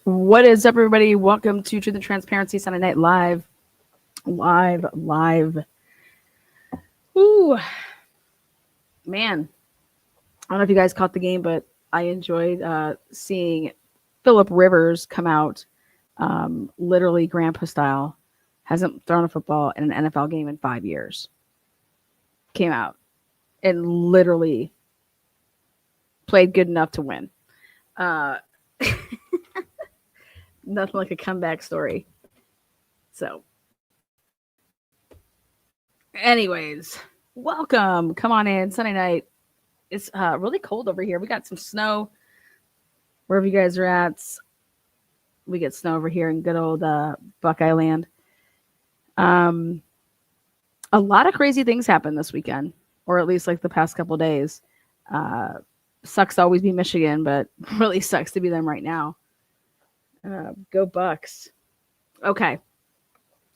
What is up, everybody? Welcome to the Transparency Sunday Night Live. Live. Ooh, man. I don't know if you guys caught the game, but I enjoyed seeing Phillip Rivers come out, literally grandpa style. Hasn't thrown a football in an NFL game in 5 years. Came out and literally played good enough to win. Nothing like a comeback story. So, anyways, welcome. Come on in. Sunday night. It's really cold over here. We got some snow wherever you guys are at. We get snow over here in good old Buckeye Land. A lot of crazy things happened this weekend, or at least like the past couple days. Sucks to always be Michigan, but really sucks to be them right now. Go Bucks. Okay.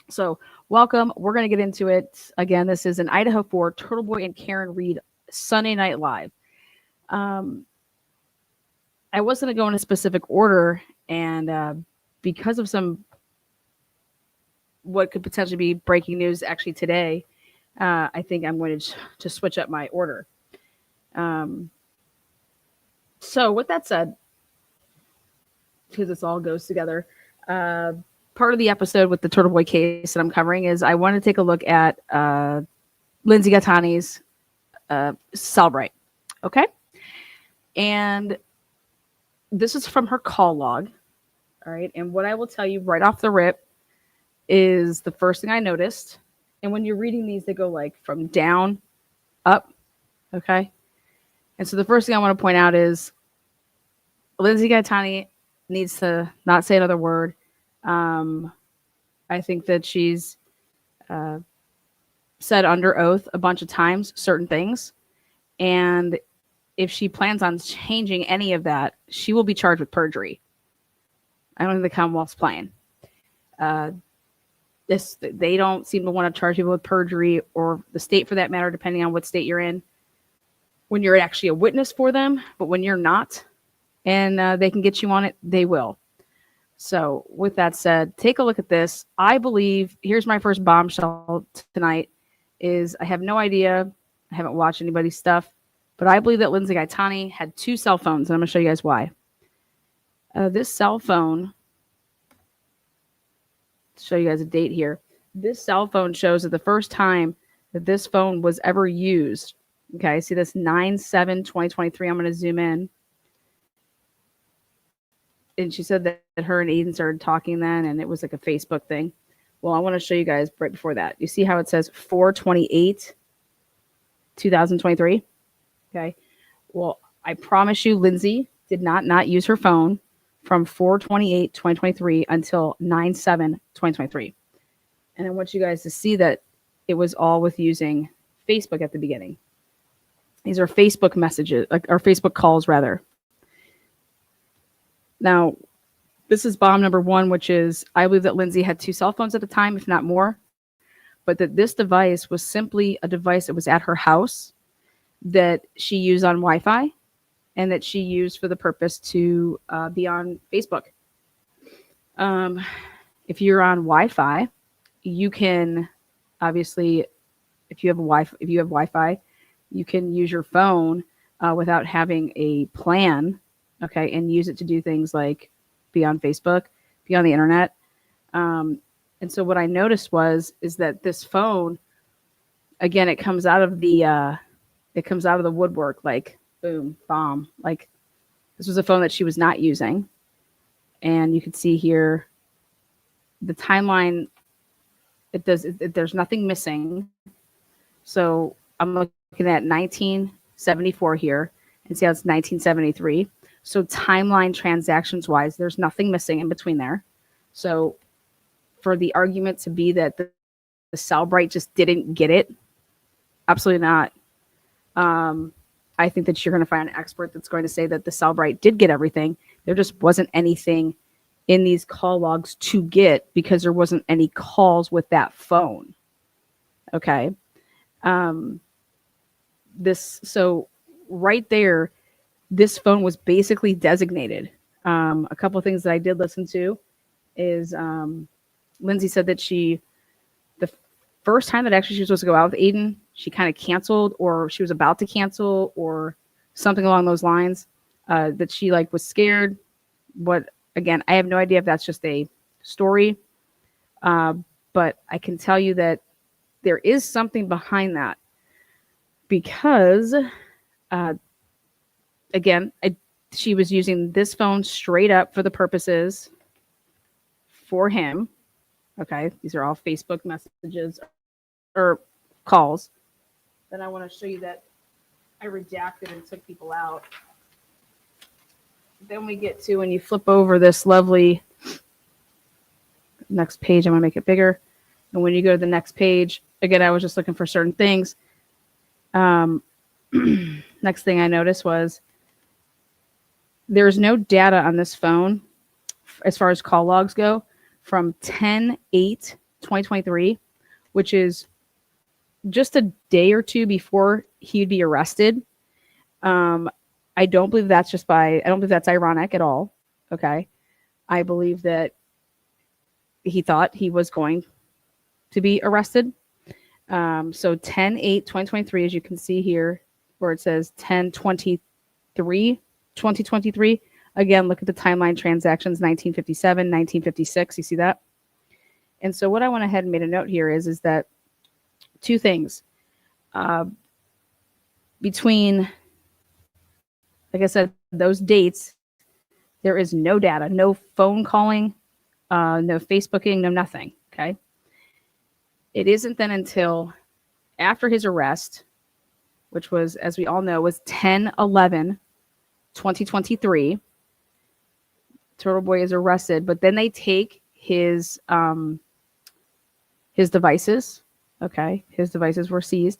So welcome. We're going to get into it. Again, this is an Idaho4 Turtleboy and Karen Reed Sunday Night Live. I wasn't going to go in a specific order, and because of some what could potentially be breaking news actually today, I think I'm going to switch up my order. So with that said, because this all goes together, part of the episode with the Turtleboy case that I'm covering is I want to take a look at Lindsay Gattani's Celebrate. Okay. And this is from her call log. All right. And what I will tell you right off the rip is the first thing I noticed. And when you're reading these, they go like from down up. Okay. And so the first thing I want to point out is Lindsay Gattani needs to not say another word. I think that she's said under oath a bunch of times certain things. And if she plans on changing any of that, she will be charged with perjury. I don't think the Commonwealth's playing. They don't seem to want to charge people with perjury, or the state for that matter, depending on what state you're in, when you're actually a witness for them. But when you're not, and they can get you on it, they will. So with that said, take a look at this. I believe, here's my first bombshell tonight, is I have no idea. I haven't watched anybody's stuff, but I believe that Lindsay Gattani had 2 cell phones, and I'm going to show you guys why. This cell phone, show you guys a date here. This cell phone shows that the first time that this phone was ever used, okay, see this 9/7/2023. I'm going to zoom in. And she said that her and Aiden started talking then, and it was like a Facebook thing. Well, I want to show you guys right before that. You see how it says 4/28/2023? Okay. Well, I promise you, Lindsay did not use her phone from 4/28/2023 until 9/7/2023. And I want you guys to see that it was all with using Facebook at the beginning. These are Facebook messages, or Facebook calls, rather. Now, this is bomb number 1, which is I believe that Lindsay had 2 cell phones at the time, if not more, but that this device was simply a device that was at her house that she used on Wi-Fi and that she used for the purpose to be on Facebook. If you're on Wi-Fi, you can obviously, if you have Wi-Fi, you can use your phone without having a plan. Okay, and use it to do things like be on Facebook, be on the internet. And so what I noticed is that this phone, again, it comes out of the woodwork, like boom, bomb. Like this was a phone that she was not using. And you can see here the timeline. There's nothing missing. So I'm looking at 1974 here and see how it's 1973. So timeline transactions wise, there's nothing missing in between there. So for the argument to be that the Celebrate just didn't get it, absolutely not. I think that you're going to find an expert that's going to say that the Celebrate did get everything. There just wasn't anything in these call logs to get because there wasn't any calls with that phone. Okay. So right there, this phone was basically designated. A couple of things that I did listen to is Lindsay said that the first time that actually she was supposed to go out with Aiden, she kind of canceled, or she was about to cancel, or something along those lines. That she like was scared. What, again, I have no idea if that's just a story, but I can tell you that there is something behind that, because again, she was using this phone straight up for the purposes for him. Okay, these are all Facebook messages or calls. Then I want to show you that I redacted and took people out. Then we get to when you flip over this lovely next page. I'm going to make it bigger. And when you go to the next page, again, I was just looking for certain things. Next thing I noticed was there's no data on this phone as far as call logs go from 10/8/2023, which is just a day or two before he'd be arrested. I don't believe that's I don't believe that's ironic at all. Okay. I believe that he thought he was going to be arrested. So 10/8/2023, as you can see here, where it says 10/23/2023. Again, look at the timeline transactions, 1957, 1956. You see that? And so what I went ahead and made a note here is that two things. Between, like I said, those dates, there is no data, no phone calling, no Facebooking, no nothing. Okay. It isn't then until after his arrest, which was, as we all know, was 10/11/2023. Turtleboy is arrested, but then they take his devices. Okay, his devices were seized,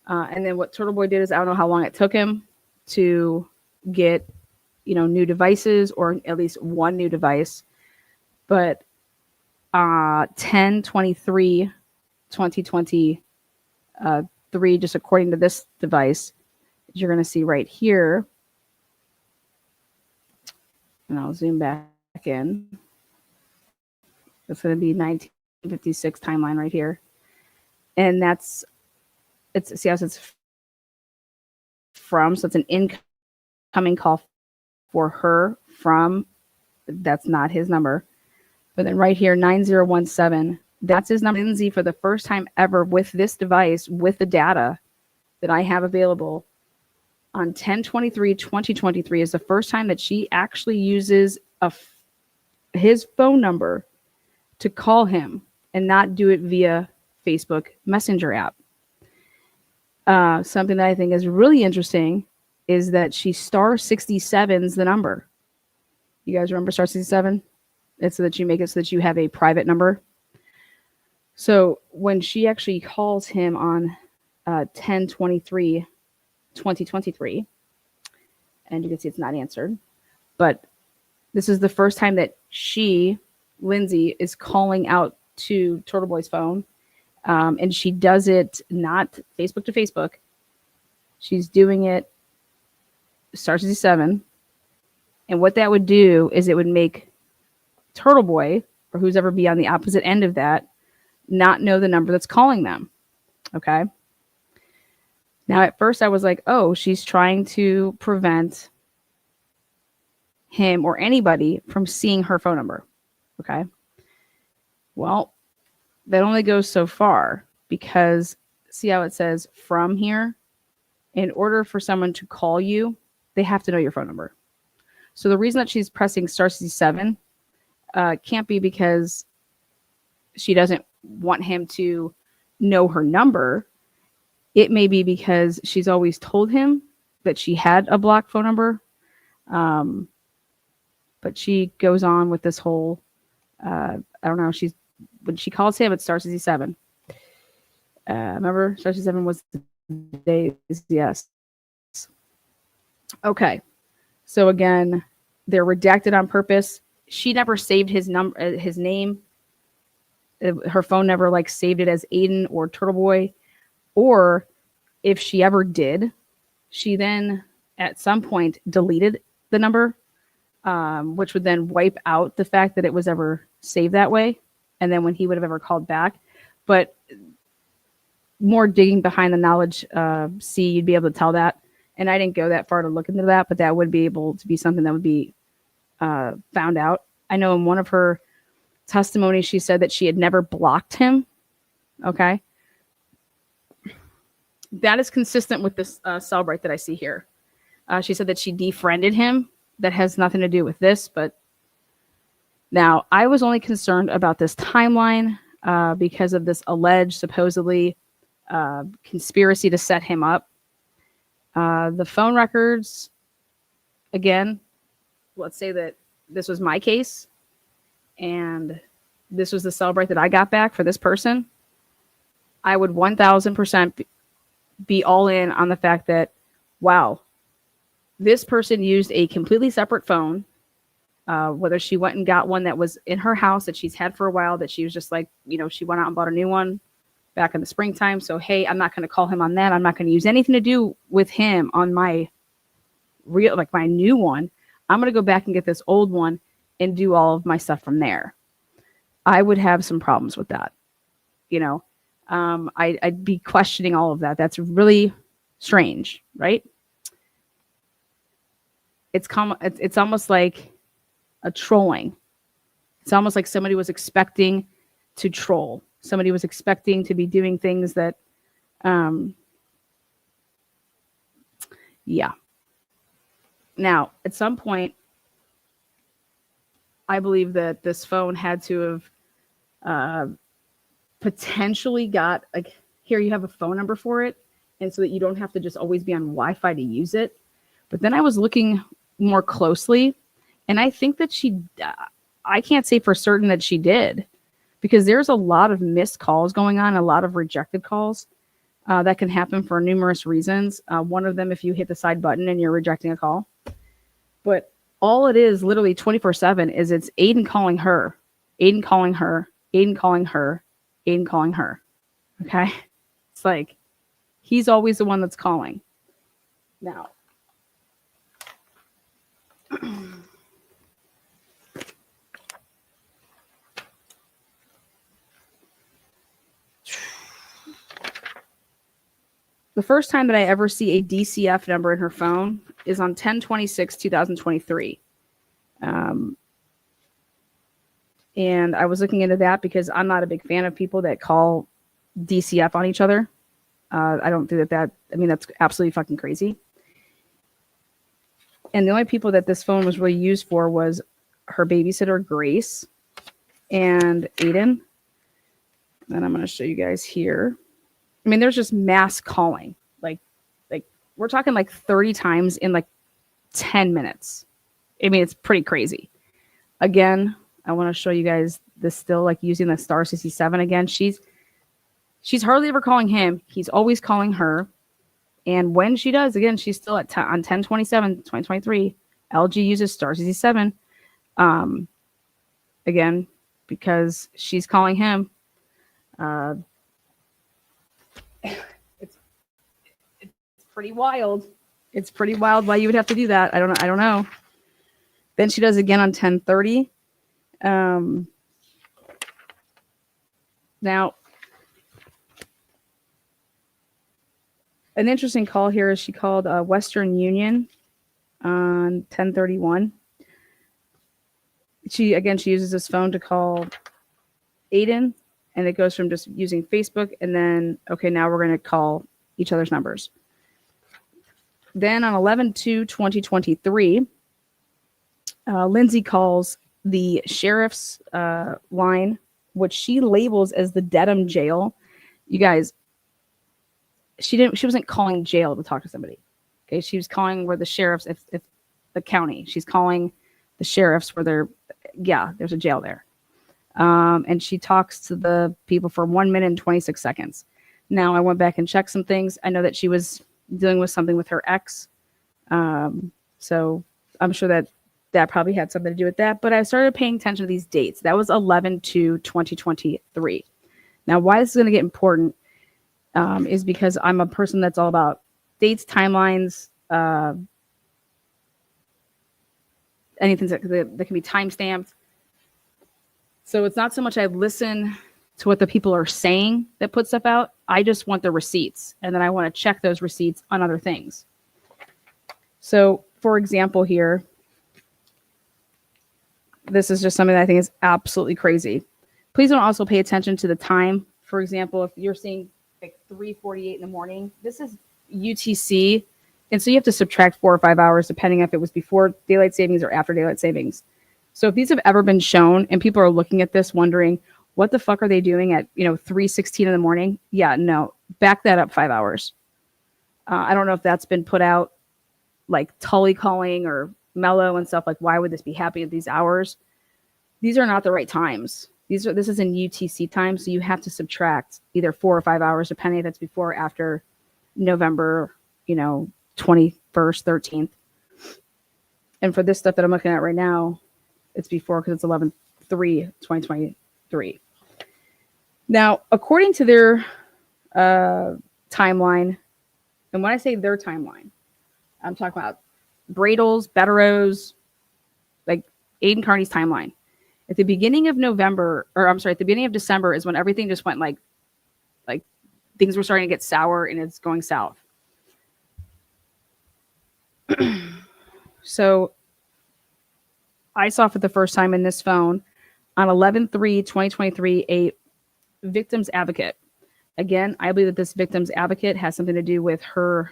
and then what Turtleboy did is, I don't know how long it took him to get, new devices, or at least one new device, but 10/23/2023, just according to this device, you're going to see right here. And I'll zoom back in. It's going to be 1956 timeline right here. And see how it's from, so it's an incoming call for her from, that's not his number. But then right here, 9017, that's his number. Lindsay, for the first time ever with this device, with the data that I have available, on 10/23/2023 is the first time that she actually uses his phone number to call him and not do it via Facebook Messenger app. Something that I think is really interesting is that she *67's the number. You guys remember *67? It's so that you make it so that you have a private number. So when she actually calls him on 10/23/2023, and you can see it's not answered, but this is the first time that Lindsay, is calling out to Turtleboy's phone, and she does it not Facebook to Facebook. She's doing it *67, and what that would do is it would make Turtleboy, or who's ever be on the opposite end of that, not know the number that's calling them. Okay. Now, at first I was like, oh, she's trying to prevent him or anybody from seeing her phone number. Okay. Well, that only goes so far, because see how it says from here? In order for someone to call you, they have to know your phone number. So the reason that she's pressing *67 can't be because she doesn't want him to know her number. It may be because she's always told him that she had a blocked phone number. But she goes on with this whole, I don't know, when she calls him, it *67. Remember, *67 was the days, yes. Okay. So again, they're redacted on purpose. She never saved his name. Her phone never saved it as Aiden or Turtleboy. Or if she ever did, she then at some point deleted the number. which would then wipe out the fact that it was ever saved that way. And then when he would have ever called back. But more digging behind the knowledge, you'd be able to tell that. And I didn't go that far to look into that, but that would be able to be something that would be found out. I know in one of her testimonies, she said that she had never blocked him. Okay. That is consistent with this Cellbrite that I see here. She said that she defriended him. That has nothing to do with this, but now I was only concerned about this timeline because of this alleged, supposedly, conspiracy to set him up. The phone records, again, let's say that this was my case and this was the Cellbrite that I got back for this person. I would 1000% be all in on the fact that, wow, this person used a completely separate phone, whether she went and got one that was in her house that she's had for a while, that she was just like, she went out and bought a new one back in the springtime. So, hey, I'm not going to call him on that. I'm not going to use anything to do with him on my my new one. I'm going to go back and get this old one and do all of my stuff from there. I would have some problems with that. I'd be questioning all of that. That's really strange, right? It's almost like a trolling. It's almost like somebody was expecting to troll. Somebody was expecting to be doing things that, yeah. Now, at some point, I believe that this phone had to have potentially got, like, here you have a phone number for it, and so that you don't have to just always be on Wi-Fi to use it. But then I was looking more closely, and I think that I can't say for certain that she did, because there's a lot of missed calls going on, a lot of rejected calls that can happen for numerous reasons. One of them, if you hit the side button and you're rejecting a call. But all it is literally 24/7 is it's Aiden calling her, Aiden calling her, Aiden calling her, Aiden calling her. Okay? It's like he's always the one that's calling. Now, the first time that I ever see a DCF number in her phone is on 10/26/2023. And I was looking into that because I'm not a big fan of people that call DCF on each other. I don't think that's absolutely fucking crazy. And the only people that this phone was really used for was her babysitter, Grace, and Aiden. And I'm going to show you guys here. I mean, there's just mass calling. Like we're talking like 30 times in like 10 minutes. I mean, it's pretty crazy. Again, I want to show you guys this still, like using the star 67 again. She's hardly ever calling him. He's always calling her. And when she does, again, she's still on 10/27/2023. LG uses star 67. Again, because she's calling him. It's pretty wild. It's pretty wild why you would have to do that. I don't know. Then she does again on 10/30. Now, an interesting call here is she called Western Union on 10/31. She uses this phone to call Aiden, and it goes from just using Facebook, and then, okay, now we're going to call each other's numbers. Then on 11/2/2023, Lindsay calls the sheriff's line, which she labels as the Dedham jail. You guys, she wasn't calling jail to talk to somebody. Okay, she was calling where the sheriffs, if the county, she's calling the sheriffs where there's a jail there. And she talks to the people for 1 minute and 26 seconds. Now, I went back and checked some things. I know that she was dealing with something with her ex. So I'm sure that probably had something to do with that. But I started paying attention to these dates. That was 11/2/2023. Now, why this is going to get important is because I'm a person that's all about dates, timelines. anything that can be time stamped. So it's not so much I listen to what the people are saying that put stuff out. I just want the receipts, and then I want to check those receipts on other things. So, for example, here, this is just something that I think is absolutely crazy. Please don't also pay attention to the time. For example, if you're seeing like 3:48 in the morning, this is UTC, and so you have to subtract 4 or 5 hours depending if it was before daylight savings or after daylight savings. So if these have ever been shown and people are looking at this wondering, what the fuck are they doing at 3:16 in the morning? Yeah, no, back that up 5 hours. I don't know if that's been put out like Tully calling or Mellow and stuff. Like, why would this be happening at these hours? These are not the right times. This is in UTC time, so you have to subtract either 4 or 5 hours, depending if it's before or after November, 21st, 13th. And for this stuff that I'm looking at right now, it's before because it's 11/3/2023. Now, according to their timeline, and when I say their timeline, I'm talking about Bradle's, Bederow's, like Aiden Carney's timeline. At the beginning of November, or I'm sorry, at the beginning of December is when everything just went like things were starting to get sour and it's going south. So I saw for the first time in this phone on 11/3/2023 a victim's advocate. Again, I believe that this victim's advocate has something to do with her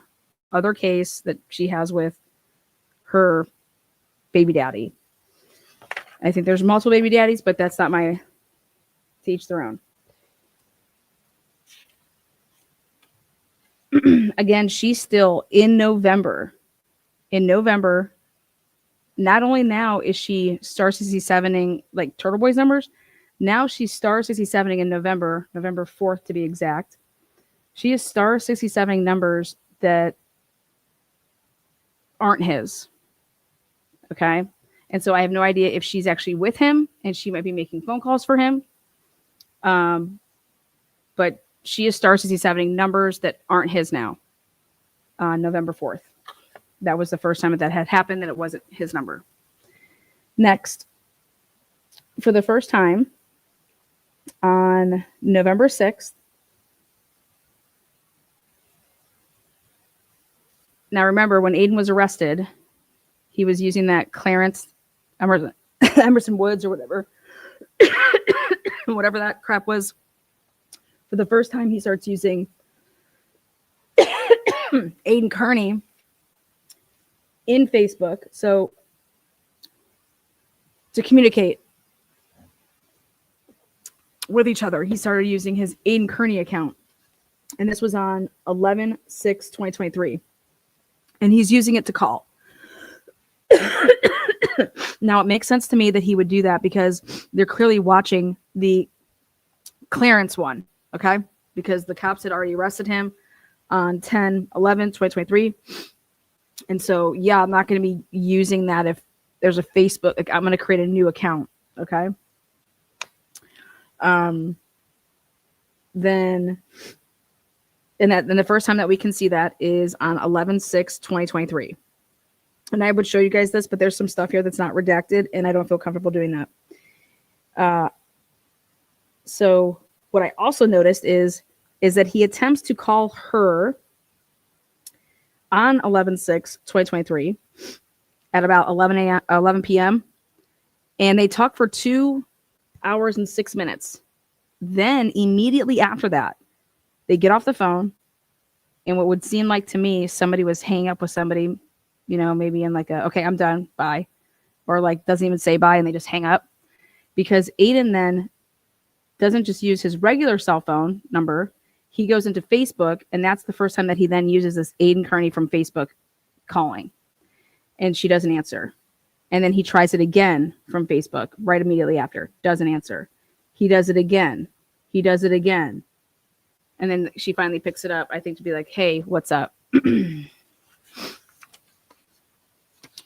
other case that she has with her baby daddy. I think there's multiple baby daddies, but that's not my to each their own. Again, she's still in November. In November, not only now is she star 67ing like Turtleboy's numbers, now she's star 67ing in November 4th to be exact. She is star 67ing numbers that aren't his. Okay. And so I have no idea if she's actually with him and she might be making phone calls for him. But she is star 67ing numbers that aren't his now on November 4th. That was the first time that had happened, that it wasn't his number. Next, for the first time on November 6th. Now remember, when Aiden was arrested, he was using that Clarence Emerson Woods or whatever, whatever that crap was. For the first time, he starts using Aiden Kearney in Facebook. So to communicate with each other, he started using his Aiden Kearney account. And this was on 11/6/2023. And he's using it to call. Now, it makes sense to me that he would do that because they're clearly watching the Clarence one, okay? Because the cops had already arrested him on 10/11/2023. And so, yeah, I'm not going to be using that if there's a Facebook. Like, I'm going to create a new account, okay? Then the first time that we can see that is on 11/6/2023. And I would show you guys this, but there's some stuff here that's not redacted, and I don't feel comfortable doing that. So what I also noticed is that he attempts to call her on 11/6/2023 at about 11 p.m. And they talk for 2 hours and 6 minutes. Then immediately after that, they get off the phone, and what would seem like to me, somebody was hanging up with somebody, maybe in like okay, I'm done, bye. Or like doesn't even say bye and they just hang up. Because Aiden then doesn't just use his regular cell phone number. He goes into Facebook, and that's the first time that he then uses this Aiden Kearney from Facebook calling. And she doesn't answer. And then he tries it again from Facebook right immediately after. Doesn't answer. He does it again. He does it again. And then she finally picks it up, I think, to be like, hey, what's up?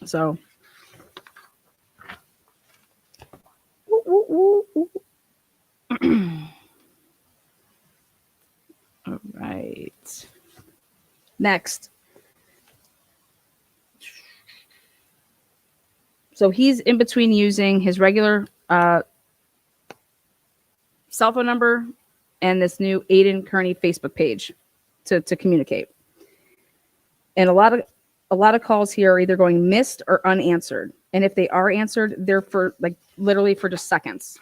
So. All right. Next. So he's in between using his regular cell phone number and this new Aiden Kearney Facebook page to communicate. And a lot of calls here are either going missed or unanswered. And if they are answered, they're for like literally for just seconds.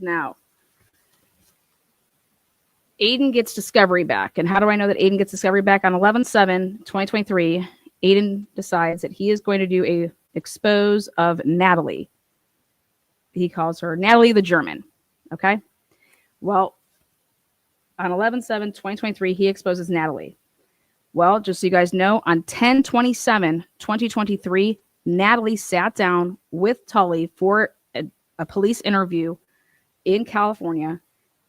Now, Aiden gets discovery back. And how do I know that Aiden gets discovery back? On 11/7/2023, Aiden decides that he is going to do a expose of Natalie. He calls her Natalie the German. Okay? Well, on 11/7/2023, he exposes Natalie. Well, just so you guys know, on 10/27/2023, Natalie sat down with Tully for a police interview in California.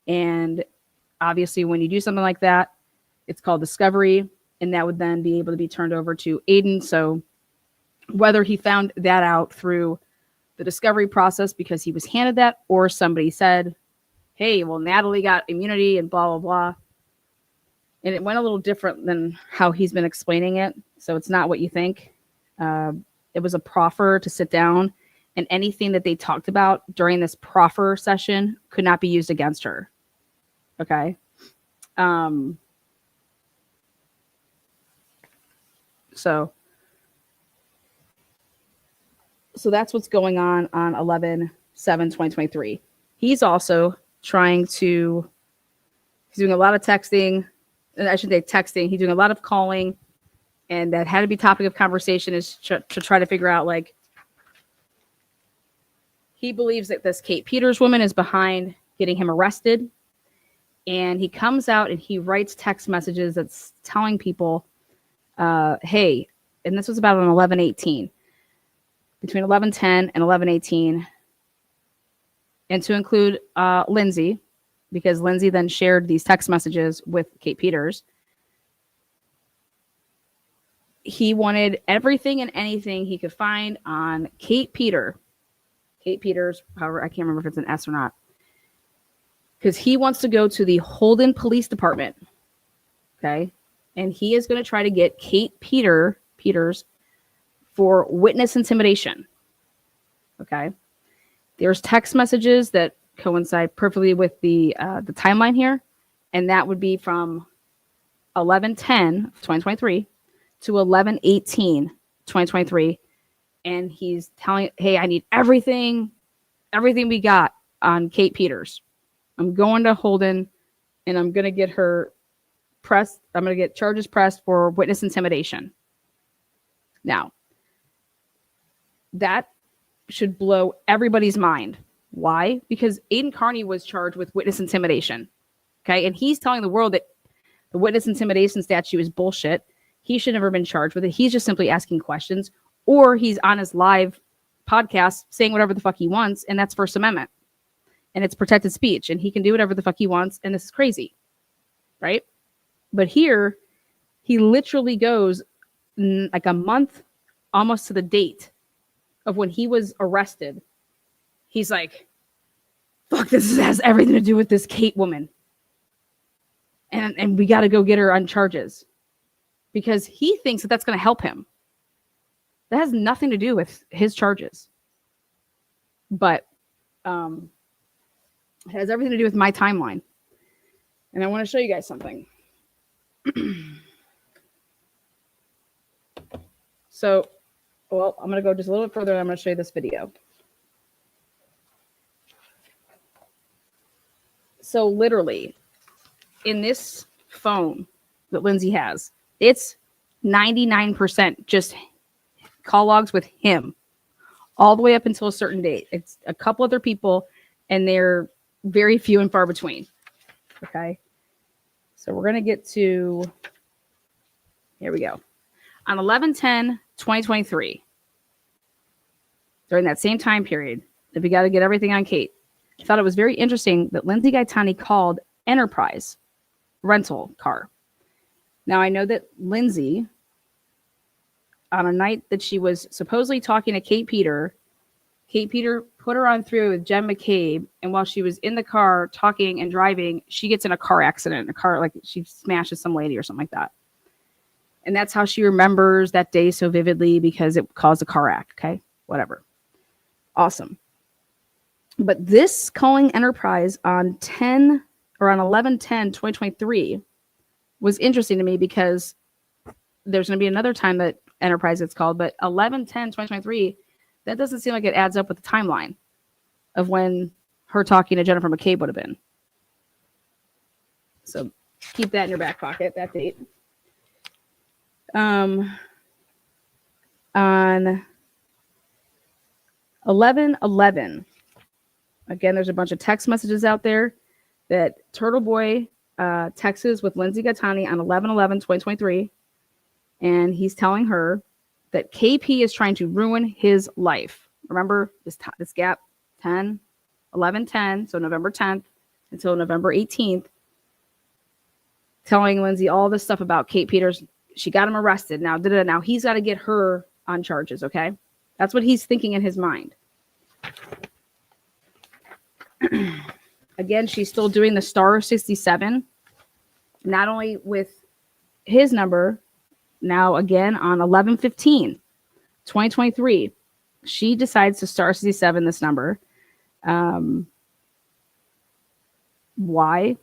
And obviously, when you do something like that, it's called discovery, and that would then be able to be turned over to Aiden. So whether he found that out through the discovery process because he was handed that, or somebody said, hey, well, Natalie got immunity and blah, blah, blah. And it went a little different than how he's been explaining it. So it's not what you think. It was a proffer to sit down, and anything that they talked about during this proffer session could not be used against her. Okay. So that's what's going on 11/7/2023. He's also he's doing a lot of texting. I should say texting. He's doing a lot of calling, and that had to be topic of conversation is to try to figure out, like, he believes that this Kate Peters woman is behind getting him arrested. And he comes out and he writes text messages that's telling people, hey, and this was about on 11/18, between 11/10 and 11/18, and to include Lindsay, because Lindsay then shared these text messages with Kate Peters. He wanted everything and anything he could find on Kate Peters, however, I can't remember if it's an S or not, because he wants to go to the Holden Police Department, okay? And he is going to try to get Kate Peters for witness intimidation, okay? There's text messages that coincide perfectly with the timeline here, and that would be from 11/10/2023 to 11/18/2023, and he's telling, hey, I need everything we got on Kate Peters. I'm going to Holden, and I'm going to get her pressed. I'm going to get charges pressed for witness intimidation. Now, that should blow everybody's mind. Why? Because Aiden Kearney was charged with witness intimidation. Okay. And he's telling the world that the witness intimidation statute is bullshit. He should never have been charged with it. He's just simply asking questions, or he's on his live podcast saying whatever the fuck he wants. And that's First Amendment, and it's protected speech, and he can do whatever the fuck he wants. And this is crazy. Right. But here he literally goes like a month almost to the date of when he was arrested. He's like, fuck, this has everything to do with this Kate woman. And we got to go get her on charges, because he thinks that that's going to help him. That has nothing to do with his charges. But it has everything to do with my timeline. And I want to show you guys something. So, well, I'm going to go just a little bit further, and I'm going to show you this video. So literally, in this phone that Lindsay has, it's 99% just call logs with him all the way up until a certain date. It's a couple other people, and they're very few and far between. Okay. So we're going to get to, here we go. On 11/10/2023, during that same time period, that we got to get everything on Kate, I thought it was very interesting that Lindsay Gaetani called Enterprise rental car. Now, I know that Lindsay, on a night that she was supposedly talking to Kate Peter put her on through with Jen McCabe, and while she was in the car talking and driving, she gets in a car accident. A car, like, she smashes some lady or something like that. And that's how she remembers that day so vividly, because it caused a car wreck. Okay. whatever. Awesome. But this calling Enterprise on 11/10/2023 was interesting to me because there's going to be another time that Enterprise gets called, but 11/10/2023, that doesn't seem like it adds up with the timeline of when her talking to Jennifer McCabe would have been. So keep that in your back pocket, that date. On 11/11, again, there's a bunch of text messages out there that Turtleboy texts with Lindsay Gattani on 11/11/2023, and he's telling her that KP is trying to ruin his life. Remember this gap, 11/10, so November 10th until November 18th, telling Lindsay all this stuff about Kate Peters. She got him arrested. Now he's got to get her on charges, okay? That's what he's thinking in his mind. Again, she's still doing the star 67, not only with his number, now again on 11/15/2023, she decides to star 67 this number. Why?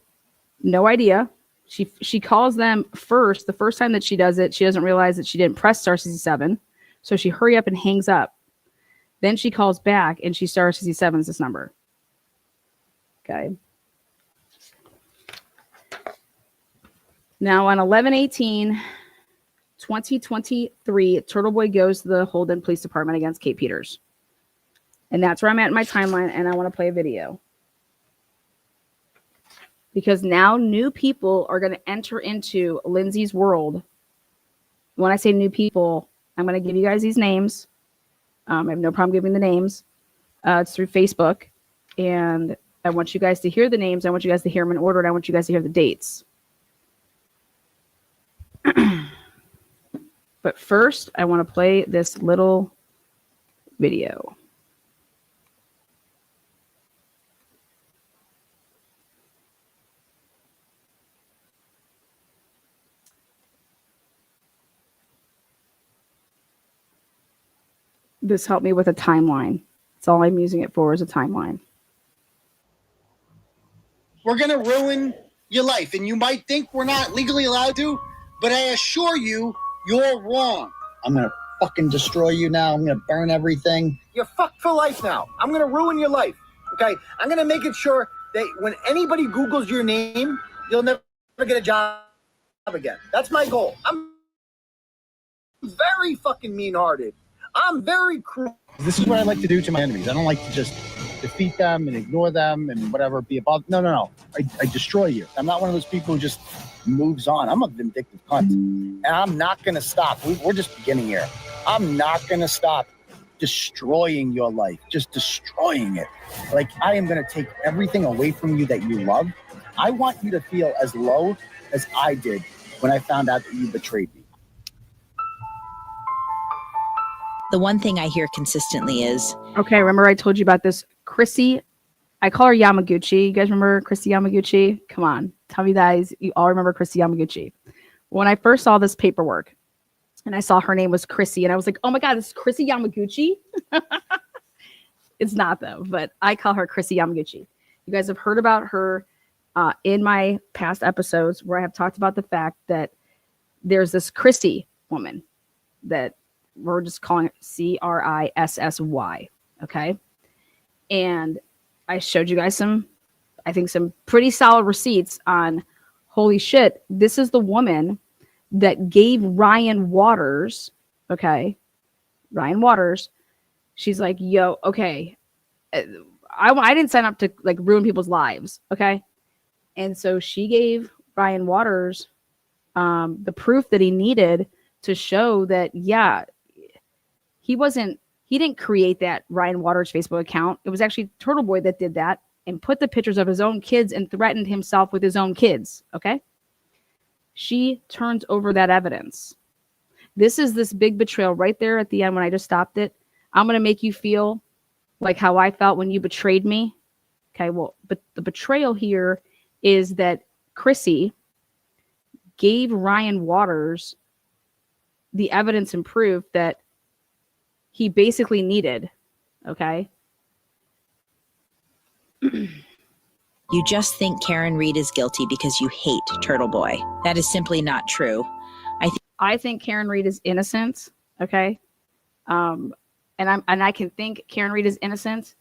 No idea. She calls them first. The first time that she does it, she doesn't realize that she didn't press star 67. So she hurry up and hangs up. Then she calls back and she star 67s this number. Okay. Now on 11/18/2023, Turtleboy goes to the Holden Police Department against Kate Peters. And that's where I'm at in my timeline, and I want to play a video. Because now new people are going to enter into Lindsay's world. When I say new people, I'm going to give you guys these names. I have no problem giving the names. It's through Facebook. And I want you guys to hear the names. I want you guys to hear them in order, and I want you guys to hear the dates. But first, I want to play this little video. This helped me with a timeline. That's all I'm using it for, is a timeline. We're going to ruin your life, and you might think we're not legally allowed to, but I assure you, you're wrong. I'm going to fucking destroy you now. I'm going to burn everything. You're fucked for life now. I'm going to ruin your life, okay? I'm going to make it sure that when anybody Googles your name, you'll never get a job again. That's my goal. I'm very fucking mean-hearted. I'm very cruel. This is what I like to do to my enemies. I don't like to just defeat them and ignore them and whatever, be above. No. I destroy you. I'm not one of those people who just moves on. I'm a vindictive cunt. And I'm not going to stop. We're just beginning here. I'm not going to stop destroying your life. Just destroying it. Like, I am going to take everything away from you that you love. I want you to feel as low as I did when I found out that you betrayed me. The one thing I hear consistently is... Okay, remember I told you about this Chrissy? I call her Yamaguchi. You guys remember Chrissy Yamaguchi? Come on. Tell me guys, you all remember Chrissy Yamaguchi. When I first saw this paperwork and I saw her name was Chrissy, and I was like, oh my God, this is Chrissy Yamaguchi? It's not though, but I call her Chrissy Yamaguchi. You guys have heard about her in my past episodes where I have talked about the fact that there's this Chrissy woman that we're just calling it Crissy. Okay. And I showed you guys some pretty solid receipts on, holy shit, this is the woman that gave Ryan Waters, okay, Ryan Waters, she's like, yo, okay, I didn't sign up to like ruin people's lives, okay? And so she gave Ryan Waters the proof that he needed to show that, yeah, he didn't create that Ryan Waters Facebook account. It was actually Turtleboy that did that and put the pictures of his own kids and threatened himself with his own kids. Okay. She turns over that evidence. This is this big betrayal right there at the end when I just stopped it. I'm going to make you feel like how I felt when you betrayed me. Okay. Well, but the betrayal here is that Chrissy gave Ryan Waters the evidence and proof that he basically needed. Okay. You just think Karen Reed is guilty because you hate Turtleboy. That is simply not true. I think Karen Reed is innocent. Okay. And I can think Karen Reed is innocent,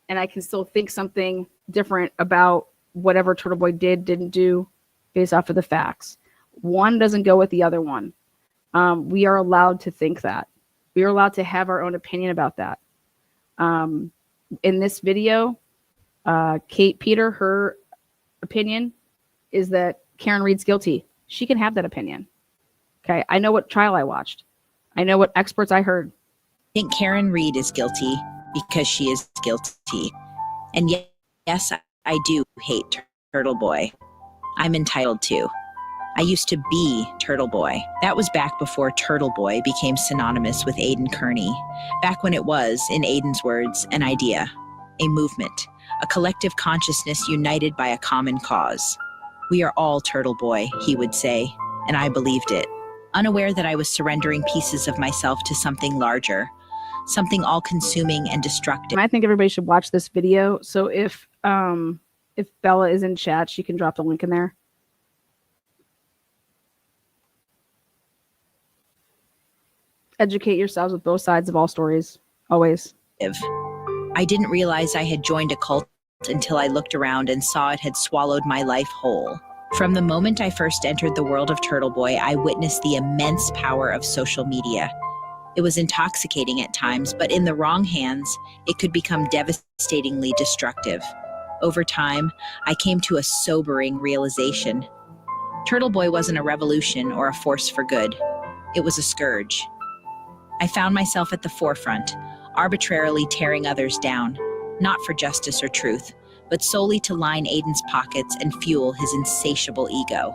and I can still think something different about whatever Turtleboy didn't do based off of the facts. One doesn't go with the other one. We are allowed to think that. We are allowed to have our own opinion about that. In this video, Kate Peter, her opinion is that Karen Reed's guilty. She can have that opinion. Okay. I know what trial I watched. I know what experts I heard. I think Karen Reed is guilty because she is guilty. And yes, I do hate Turtleboy. I'm entitled to. I used to be Turtleboy. That was back before Turtleboy became synonymous with Aiden Kearney. Back when it was, in Aiden's words, an idea, a movement, a collective consciousness united by a common cause. We are all Turtleboy, he would say, and I believed it, unaware that I was surrendering pieces of myself to something larger, something all-consuming and destructive. And I think everybody should watch this video. So if Bella is in chat, she can drop the link in there. Educate yourselves with both sides of all stories, always. I didn't realize I had joined a cult until I looked around and saw it had swallowed my life whole. From the moment I first entered the world of Turtleboy, I witnessed the immense power of social media. It was intoxicating at times, but in the wrong hands, it could become devastatingly destructive. Over time, I came to a sobering realization. Turtleboy wasn't a revolution or a force for good. It was a scourge. I found myself at the forefront, arbitrarily tearing others down, not for justice or truth, but solely to line Aiden's pockets and fuel his insatiable ego.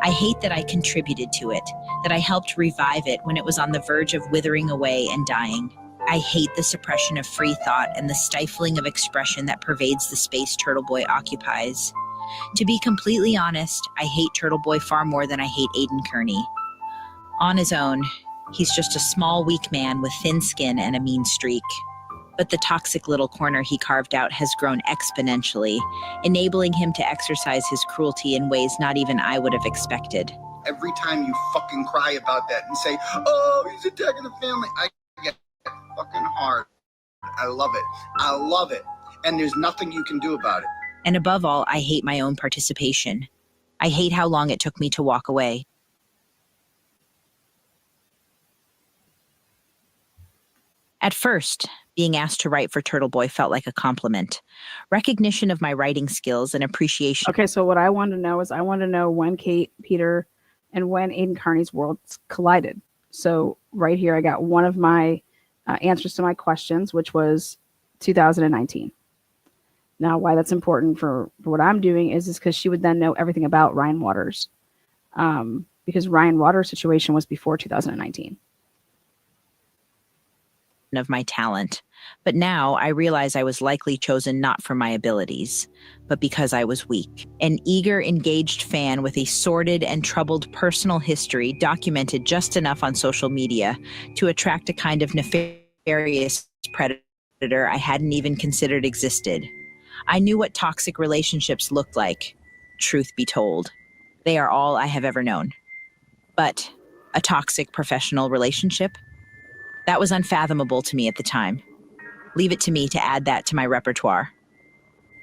I hate that I contributed to it, that I helped revive it when it was on the verge of withering away and dying. I hate the suppression of free thought and the stifling of expression that pervades the space Turtleboy occupies. To be completely honest, I hate Turtleboy far more than I hate Aiden Kearney. On his own, he's just a small, weak man with thin skin and a mean streak. But the toxic little corner he carved out has grown exponentially, enabling him to exercise his cruelty in ways not even I would have expected. Every time you fucking cry about that and say, oh, he's attacking the family, I get fucking hard. I love it. I love it. And there's nothing you can do about it. And above all, I hate my own participation. I hate how long it took me to walk away. At first, being asked to write for Turtleboy felt like a compliment. Recognition of my writing skills and appreciation. Okay, so what I want to know is I want to know when Kate Peter and when Aiden Kearney's worlds collided. So right here, I got one of my answers to my questions, which was 2019. Now, why that's important for what I'm doing is because she would then know everything about Ryan Waters, because Ryan Waters' situation was before 2019. Of my talent. But now I realize I was likely chosen not for my abilities, but because I was weak. An eager, engaged fan with a sordid and troubled personal history documented just enough on social media to attract a kind of nefarious predator I hadn't even considered existed. I knew what toxic relationships looked like. Truth be told, they are all I have ever known. But a toxic professional relationship? That was unfathomable to me at the time. Leave it to me to add that to my repertoire.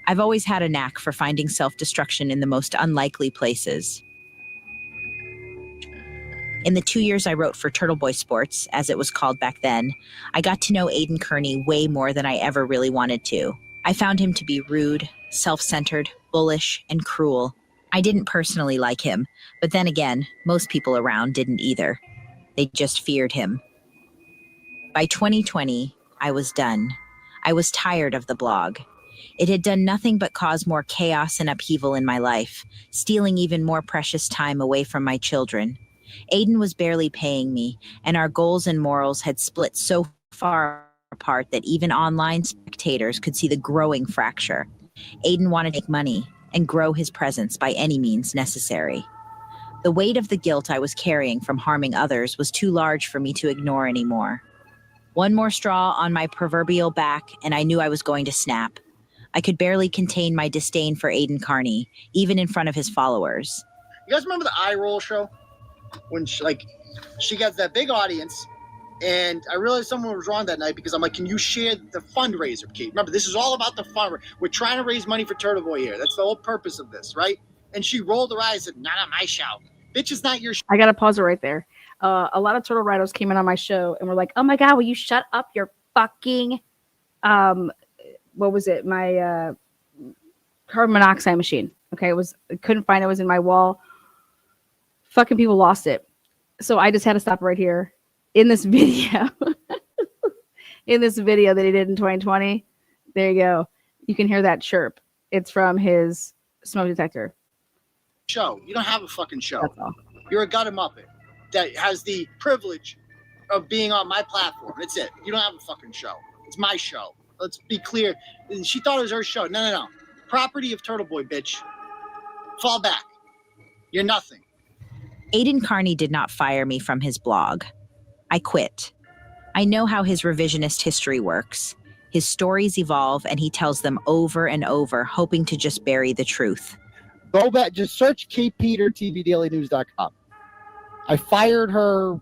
I've always had a knack for finding self-destruction in the most unlikely places. In the 2 years I wrote for Turtleboy Sports, as it was called back then, I got to know Aiden Kearney way more than I ever really wanted to. I found him to be rude, self-centered, bullish, and cruel. I didn't personally like him, but then again, most people around didn't either. They just feared him. By 2020, I was done. I was tired of the blog. It had done nothing but cause more chaos and upheaval in my life, stealing even more precious time away from my children. Aiden was barely paying me, and our goals and morals had split so far apart that even online spectators could see the growing fracture. Aiden wanted to make money and grow his presence by any means necessary. The weight of the guilt I was carrying from harming others was too large for me to ignore anymore. One more straw on my proverbial back, and I knew I was going to snap. I could barely contain my disdain for Aiden Carney, even in front of his followers. You guys remember the eye roll show? When she gets that big audience, and I realized someone was wrong that night because I'm like, can you share the fundraiser, Kate? Remember, this is all about the fundraiser. We're trying to raise money for Turtleboy here. That's the whole purpose of this, right? And she rolled her eyes and said, not on my show. Bitch, it's not your show. I got to pause it right there. A lot of turtle riders came in on my show and were like, oh my God, will you shut up your fucking, what was it? My carbon monoxide machine. Okay. I couldn't find it. It was in my wall. Fucking people lost it. So I just had to stop right here in this video. In this video that he did in 2020. There you go. You can hear that chirp. It's from his smoke detector. Show. You don't have a fucking show. That's all. You're a gutter muppet that has the privilege of being on my platform. That's it. You don't have a fucking show. It's my show. Let's be clear. She thought it was her show. No. Property of Turtleboy, bitch. Fall back. You're nothing. Aiden Carney did not fire me from his blog. I quit. I know how his revisionist history works. His stories evolve and he tells them over and over, hoping to just bury the truth. Go back, just search Kate Peter, tvdailynews.com. I fired her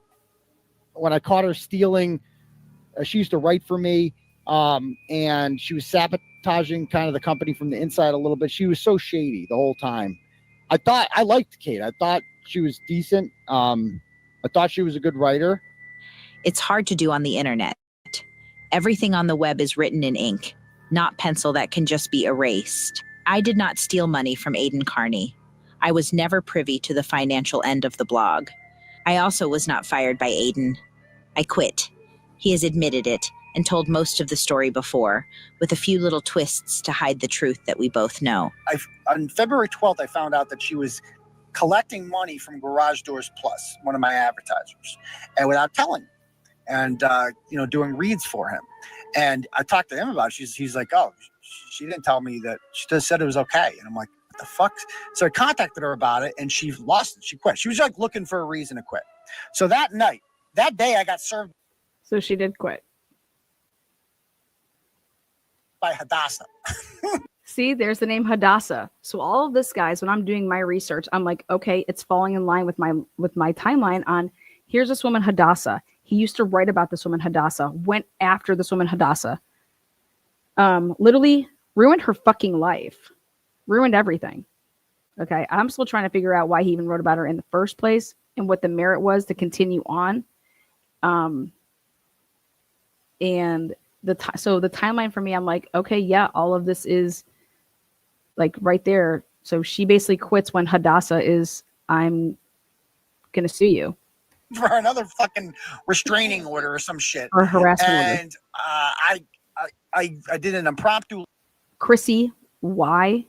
when I caught her stealing. She used to write for me, and she was sabotaging kind of the company from the inside a little bit. She was so shady the whole time. I liked Kate. I thought she was decent. I thought she was a good writer. It's hard to do on the internet. Everything on the web is written in ink, not pencil that can just be erased. I did not steal money from Aiden Carney. I was never privy to the financial end of the blog. I also was not fired by Aiden. I quit. He has admitted it and told most of the story before, with a few little twists to hide the truth that we both know. On February 12th, I found out that she was collecting money from Garage Doors Plus, one of my advertisers, and without telling me, and doing reads for him. And I talked to him about it. He's like, oh, she didn't tell me that. She just said it was okay. And I'm like, what the fuck? So I contacted her about it, and she lost it. She quit. She was like looking for a reason to quit. So that day, I got served. So she did quit. By Hadassah. See, there's the name Hadassah. So all of this, guys, when I'm doing my research, I'm like, okay, it's falling in line with my timeline on here's this woman Hadassah. He used to write about this woman Hadassah, went after this woman Hadassah. Literally ruined her fucking life. Ruined everything. Okay. I'm still trying to figure out why he even wrote about her in the first place and what the merit was to continue on. And so the timeline for me, I'm like, okay, yeah, all of this is like right there. So she basically quits when Hadassah is, I'm going to sue you. For another fucking restraining order or some shit. Or harassment order. And I did an impromptu. Chrissy Y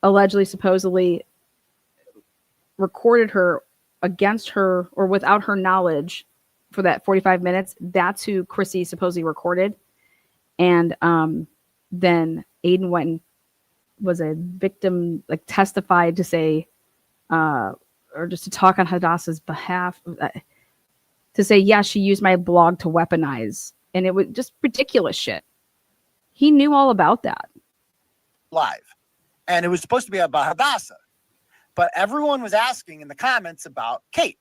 allegedly, supposedly recorded her against her or without her knowledge for that 45 minutes. That's who Chrissy supposedly recorded. And then Aiden went and was a victim, like testified to say, or just to talk on Hadassah's behalf, to say, yeah, she used my blog to weaponize. And it was just ridiculous shit. He knew all about that. Live. And it was supposed to be about Hadassah. But everyone was asking in the comments about Kate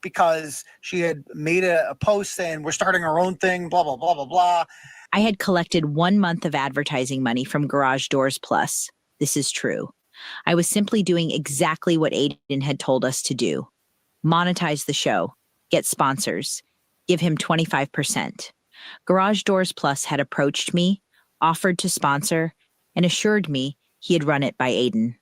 because she had made a post saying, we're starting our own thing, blah, blah, blah, blah, blah. I had collected 1 month of advertising money from Garage Doors Plus. This is true. I was simply doing exactly what Aiden had told us to do. Monetize the show, get sponsors, give him 25%. Garage Doors Plus had approached me, offered to sponsor, and assured me he had run it by Aiden.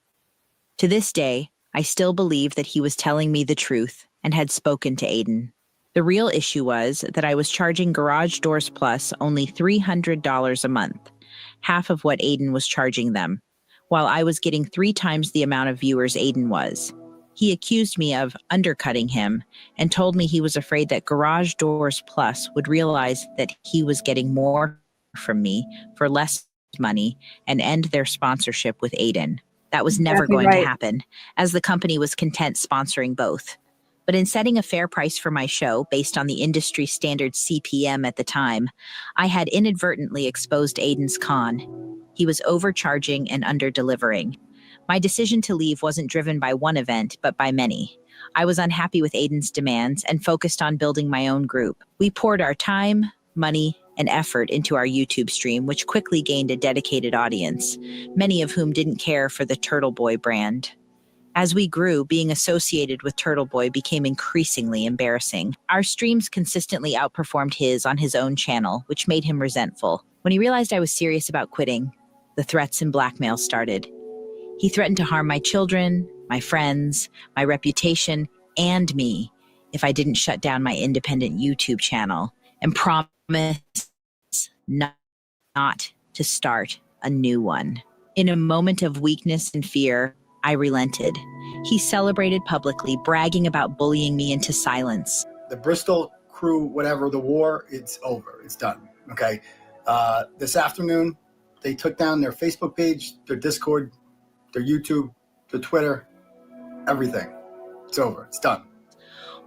To this day, I still believe that he was telling me the truth and had spoken to Aiden. The real issue was that I was charging Garage Doors Plus only $300 a month, half of what Aiden was charging them, while I was getting 3 times the amount of viewers Aiden was. He accused me of undercutting him and told me he was afraid that Garage Doors Plus would realize that he was getting more from me for less money and end their sponsorship with Aiden. That was never Exactly going to right. happen, as the company was content sponsoring both. But in setting a fair price for my show based on the industry standard CPM at the time, I had inadvertently exposed Aiden's con. He was overcharging and under-delivering. My decision to leave wasn't driven by one event, but by many. I was unhappy with Aiden's demands and focused on building my own group. We poured our time, money, and effort into our YouTube stream, which quickly gained a dedicated audience, many of whom didn't care for the Turtleboy brand. As we grew, being associated with Turtleboy became increasingly embarrassing. Our streams consistently outperformed his on his own channel, which made him resentful. When he realized I was serious about quitting, the threats and blackmail started. He threatened to harm my children, my friends, my reputation, and me if I didn't shut down my independent YouTube channel, and promised not to start a new one. In a moment of weakness and fear, I relented. He celebrated publicly, bragging about bullying me into silence. The Bristol crew, whatever, the war, it's over. It's done. Okay. This afternoon, they took down their Facebook page, their Discord, their YouTube, their Twitter, everything. It's over. It's done.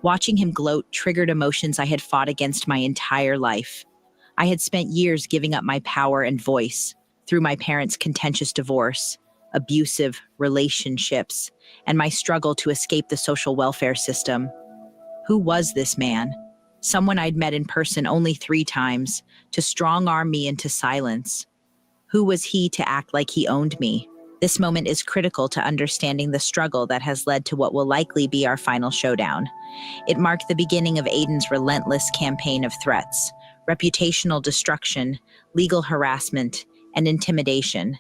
Watching him gloat triggered emotions I had fought against my entire life. I had spent years giving up my power and voice through my parents' contentious divorce, abusive relationships, and my struggle to escape the social welfare system. Who was this man? Someone I'd met in person only 3 times, to strong-arm me into silence. Who was he to act like he owned me? This moment is critical to understanding the struggle that has led to what will likely be our final showdown. It marked the beginning of Aiden's relentless campaign of threats, reputational destruction, legal harassment, and intimidation,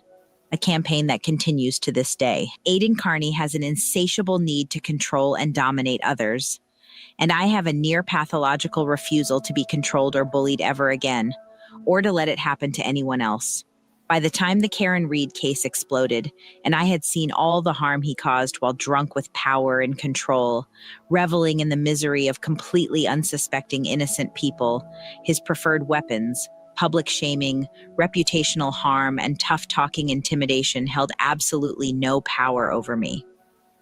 a campaign that continues to this day. Aiden Carney has an insatiable need to control and dominate others, and I have a near pathological refusal to be controlled or bullied ever again, or to let it happen to anyone else. By the time the Karen Reed case exploded, and I had seen all the harm he caused while drunk with power and control, reveling in the misery of completely unsuspecting innocent people, his preferred weapons, public shaming, reputational harm, and tough-talking intimidation held absolutely no power over me.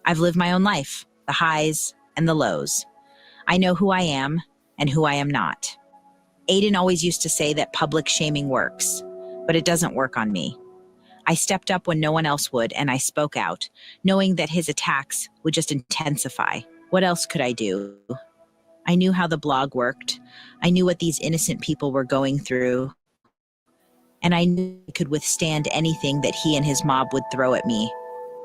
I've lived my own life, the highs and the lows. I know who I am and who I am not. Aiden always used to say that public shaming works, but it doesn't work on me. I stepped up when no one else would, and I spoke out, knowing that his attacks would just intensify. What else could I do? I knew how the blog worked. I knew what these innocent people were going through. And I knew I could withstand anything that he and his mob would throw at me.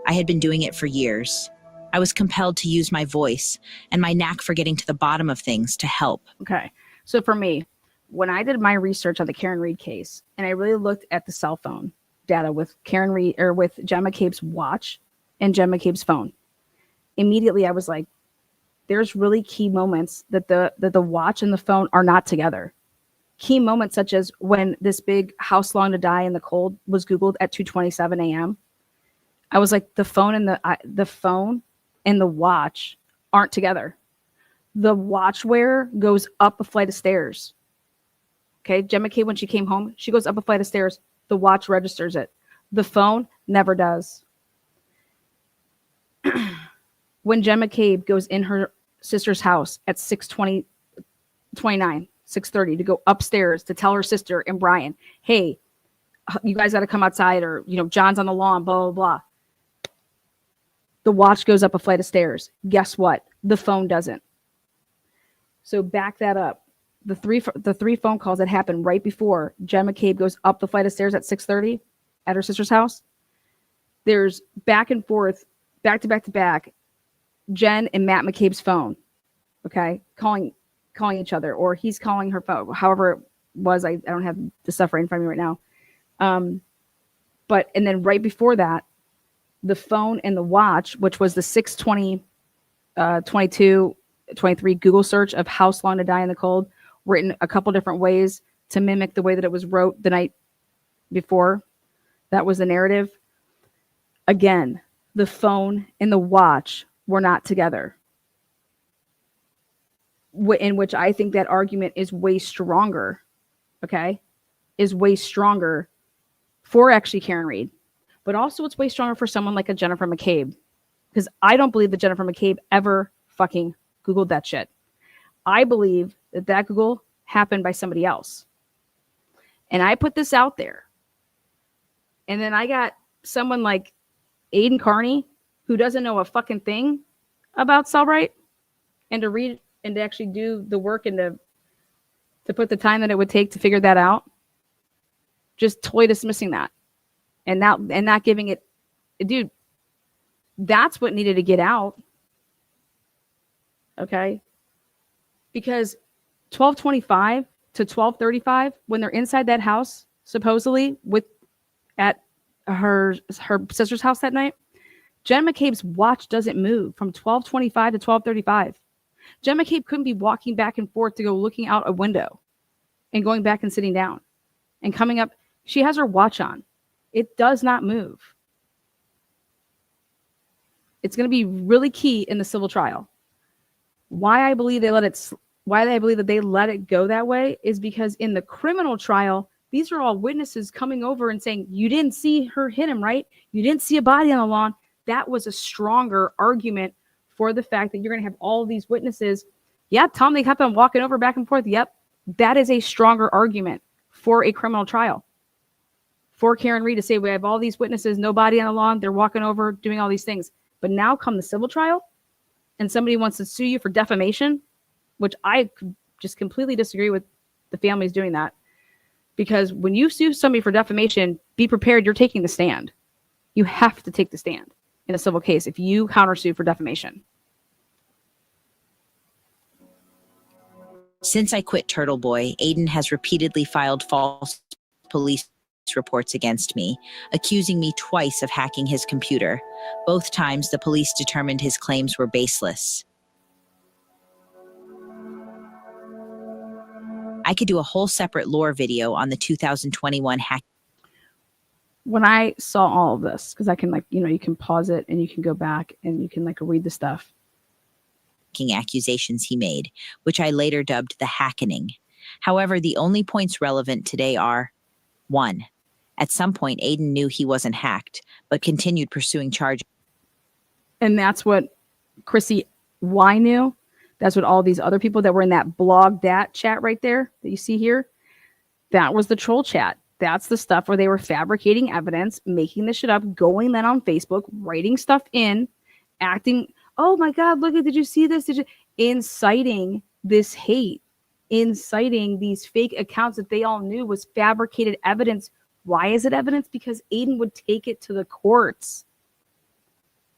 I had been doing it for years. I was compelled to use my voice and my knack for getting to the bottom of things to help. Okay. So for me, when I did my research on the Karen Reed case, and I really looked at the cell phone data with Karen Reed or with John McCabe's watch and John McCabe's phone, immediately I was like, there's really key moments that the watch and the phone are not together. Key moments such as when this big "House Long to Die in the Cold" was Googled at 2:27 a.m. I was like, the phone and the watch aren't together. The watch wearer goes up a flight of stairs. Okay, Jen McCabe, when she came home, she goes up a flight of stairs. The watch registers it. The phone never does. When Jen McCabe goes in her sister's house at 6:30 to go upstairs to tell her sister and Brian, hey, you guys got to come outside, or, John's on the lawn, blah, blah, blah. The watch goes up a flight of stairs. Guess what? The phone doesn't. So back that up. The three phone calls that happened right before Jen McCabe goes up the flight of stairs at 6:30 at her sister's house. There's back and forth, back to back to back, Jen and Matt McCabe's phone, okay, calling each other, or he's calling her phone, however it was. I don't have the stuff right in front of me right now. And then right before that, the phone and the watch, which was the 6:20, 22, 23 Google search of "House Long to Die in the Cold," written a couple different ways to mimic the way that it was wrote the night before. That was the narrative. Again, the phone and the watch were not together. In which I think that argument is way stronger, okay? Is way stronger for actually Karen Reed. But also it's way stronger for someone like a Jennifer McCabe. Because I don't believe that Jennifer McCabe ever fucking Googled that shit. I believe that Google happened by somebody else. And I put this out there. And then I got someone like Aiden Carney, who doesn't know a fucking thing about Cellbrite, and to read and to actually do the work and to put the time that it would take to figure that out, just totally dismissing that. And not giving it, dude, that's what needed to get out. Okay? Because 12:25 to 12:35, when they're inside that house, supposedly at her sister's house that night, Jen McCabe's watch doesn't move from 12:25 to 12:35. Jen McCabe couldn't be walking back and forth to go looking out a window and going back and sitting down and coming up. She has her watch on. It does not move. It's going to be really key in the civil trial. Why I believe that they let it go that way is because in the criminal trial, these are all witnesses coming over and saying, you didn't see her hit him, right? You didn't see a body on the lawn. That was a stronger argument for the fact that you're going to have all these witnesses. Yeah, Tom, they kept on walking over back and forth. Yep. That is a stronger argument for a criminal trial. For Karen Reed to say, we have all these witnesses, no body on the lawn. They're walking over, doing all these things. But now come the civil trial and somebody wants to sue you for defamation, which I just completely disagree with the families doing that. Because when you sue somebody for defamation, be prepared, you're taking the stand. You have to take the stand in a civil case if you countersue for defamation. Since I quit Turtleboy, Aiden has repeatedly filed false police reports against me, accusing me twice of hacking his computer. Both times, the police determined his claims were baseless. I could do a whole separate lore video on the 2021 hack. When I saw all of this, because I can you can pause it and you can go back and you can read the stuff. Accusations he made, which I later dubbed the hackening. However, the only points relevant today are: 1. At some point, Aiden knew he wasn't hacked, but continued pursuing charges. And that's what Chrissy Y knew. That's what all these other people that were in that blog dat chat right there that you see here, that was the troll chat. That's the stuff where they were fabricating evidence, making this shit up, going then on Facebook, writing stuff in, acting, oh my God, look at, did you see this? Inciting this hate, inciting these fake accounts that they all knew was fabricated evidence. Why is it evidence? Because Aiden would take it to the courts.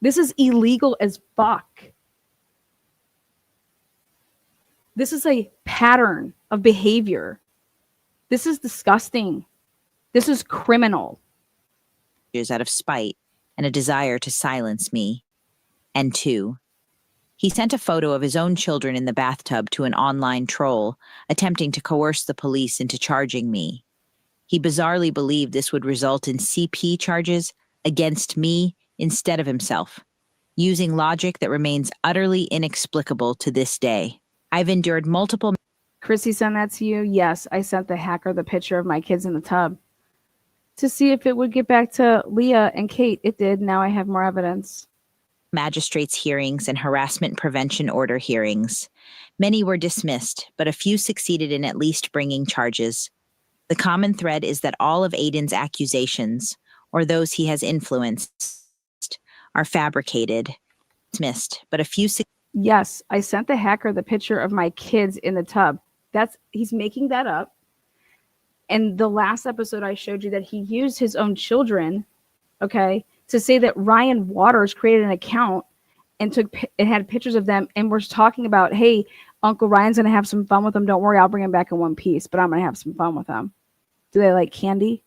This is illegal as fuck. This is a pattern of behavior. This is disgusting. This is criminal. Out of spite and a desire to silence me. And 2, he sent a photo of his own children in the bathtub to an online troll, attempting to coerce the police into charging me. He bizarrely believed this would result in CP charges against me instead of himself, using logic that remains utterly inexplicable to this day. I've endured multiple... Chrissy sent that to you? Yes, I sent the hacker the picture of my kids in the tub to see if it would get back to Leah and Kate. It did. Now I have more evidence. Magistrates' hearings and harassment prevention order hearings. Many were dismissed, but a few succeeded in at least bringing charges. The common thread is that all of Aiden's accusations, or those he has influenced, are fabricated. Dismissed, but a few... Yes, I sent the hacker the picture of my kids in the tub. He's making that up. And the last episode I showed you that he used his own children, okay, to say that Ryan Waters created an account and had pictures of them and was talking about, hey, Uncle Ryan's going to have some fun with them. Don't worry, I'll bring him back in one piece, but I'm going to have some fun with them. Do they like candy?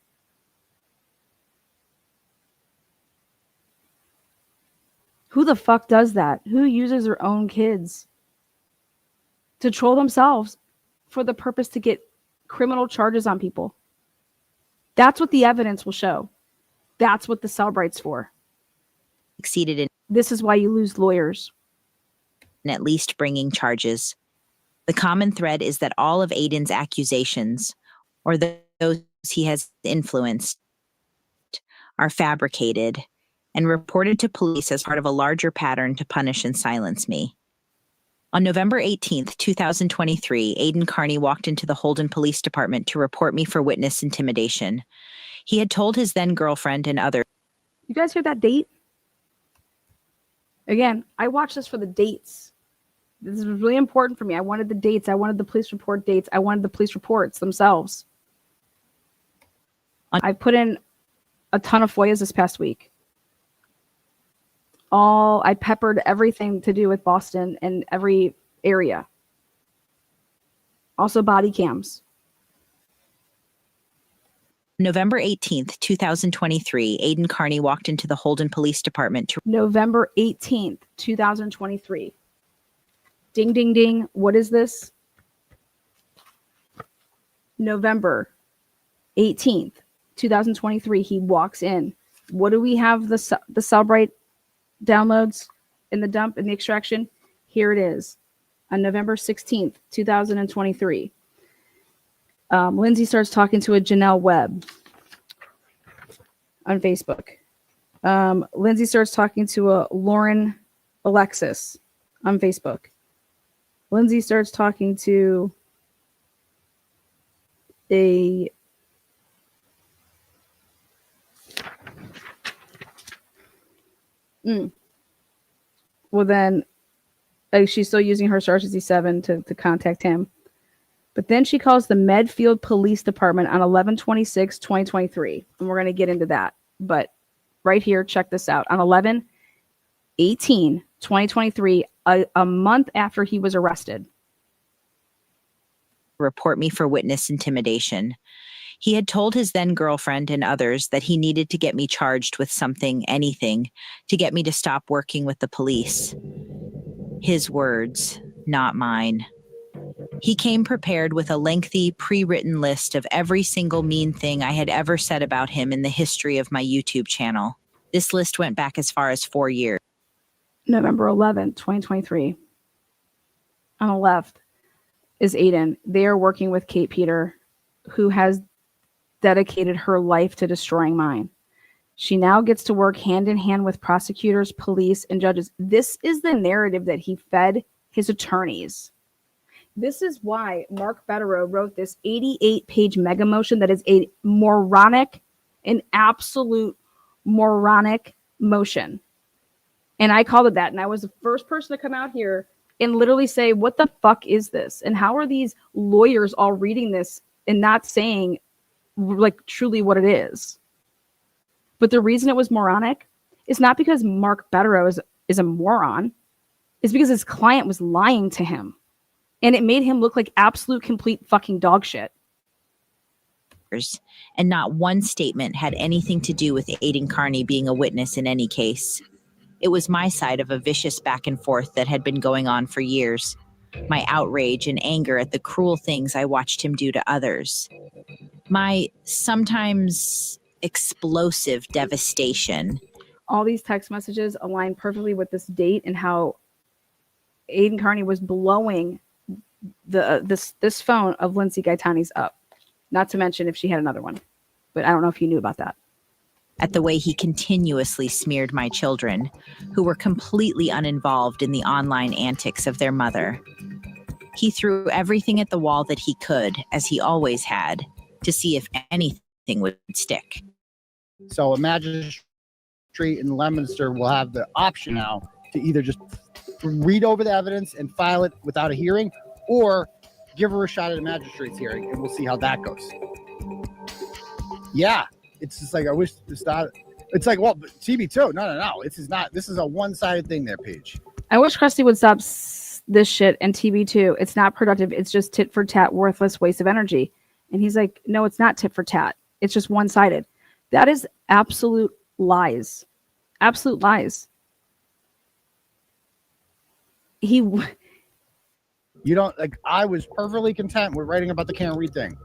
Who the fuck does that? Who uses their own kids to troll themselves for the purpose to get criminal charges on people? That's what the evidence will show. That's what the Cellbrite's for. Succeeded in... This is why you lose lawyers. And at least bringing charges. The common thread is that all of Aiden's accusations, or those he has influenced, are fabricated and reported to police as part of a larger pattern to punish and silence me. On November 18th, 2023, Aidan Carney walked into the Holden Police Department to report me for witness intimidation. He had told his then girlfriend and others. You guys hear that date? Again, I watched this for the dates. This was really important for me. I wanted the dates. I wanted the police report dates. I wanted the police reports themselves. I put in a ton of FOIAs this past week. I peppered everything to do with Boston and every area. Also body cams. November 18th, 2023, Aidan Carney walked into the Holden Police Department to November 18th, 2023. Ding, ding, ding. What is this? November 18th, 2023. He walks in. What do we have? The Cellbrite downloads in the dump, in the extraction? Here it is. On November 16th, 2023. Lindsay starts talking to a Janelle Webb on Facebook. Lindsay starts talking to a Lauren Alexis on Facebook. Lindsay starts talking to a well then she's still using her Star 67 to contact him. But then she calls the Medfield Police Department on 11/26/2023. And we're going to get into that. But right here, check this out. On 11/18/2023, a month after he was arrested. report me for witness intimidation. He had told his then girlfriend and others that he needed to get me charged with something, anything, to get me to stop working with the police. His words, not mine. He came prepared with a lengthy, pre-written list of every single mean thing I had ever said about him in the history of my YouTube channel. This list went back as far as 4 years. November 11th, 2023. On the left is Aiden. They are working with Kate Peter, who has dedicated her life to destroying mine. She now gets to work hand in hand with prosecutors, police, and judges. This is the narrative that he fed his attorneys. This is why Mark Bederow wrote this 88-page mega motion that is a moronic, an absolute moronic motion. And I called it that. And I was the first person to come out here and literally say, what the fuck is this? And how are these lawyers all reading this and not saying like truly what it is? But the reason it was moronic is not because Mark Bederow is a moron. It's because his client was lying to him. And it made him look like absolute complete fucking dog shit. And not one statement had anything to do with Aiden Carney being a witness in any case. It was my side of a vicious back and forth that had been going on for years. My outrage and anger at the cruel things I watched him do to others. My sometimes explosive devastation. All these text messages align perfectly with this date and how Aiden Carney was blowing this phone of Lindsay Gaetani's up. Not to mention if she had another one. But I don't know if you knew about that. At the way he continuously smeared my children, who were completely uninvolved in the online antics of their mother. He threw everything at the wall that he could, as he always had, to see if anything would stick. So a magistrate in Leominster will have the option now to either just read over the evidence and file it without a hearing, or give her a shot at a magistrate's hearing, and we'll see how that goes. Yeah, it's just like, I wish it's not. It's like, well, TB2. No. This is a one-sided thing there, Paige. I wish Krusty would stop this shit and TB2. It's not productive. It's just tit for tat, worthless waste of energy. And he's like, no, it's not tit for tat. It's just one-sided. That is absolute lies. Absolute lies. You don't, like, I was perfectly content with writing about the can't read thing.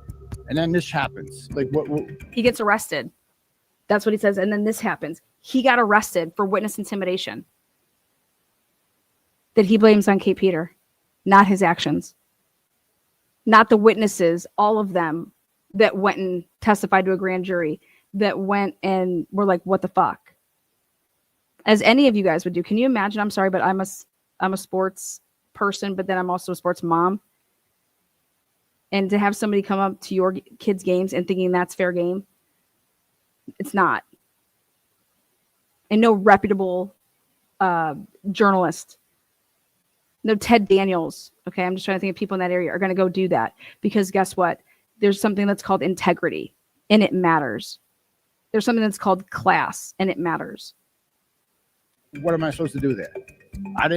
And then this happens. Like, what? He gets arrested. That's what he says. And then this happens. He got arrested for witness intimidation that he blames on Kate Peter, not his actions, not the witnesses, all of them that went and testified to a grand jury, that went and were like, what the fuck? As any of you guys would do. Can you imagine? I'm sorry, but I'm a sports person, but then I'm also a sports mom. And to have somebody come up to your kids' games and thinking that's fair game, it's not. And no reputable journalist, no Ted Daniels, okay, I'm just trying to think of people in that area are going to go do that. Because guess what? There's something that's called integrity, and it matters. There's something that's called class, and it matters. What am I supposed to do there? I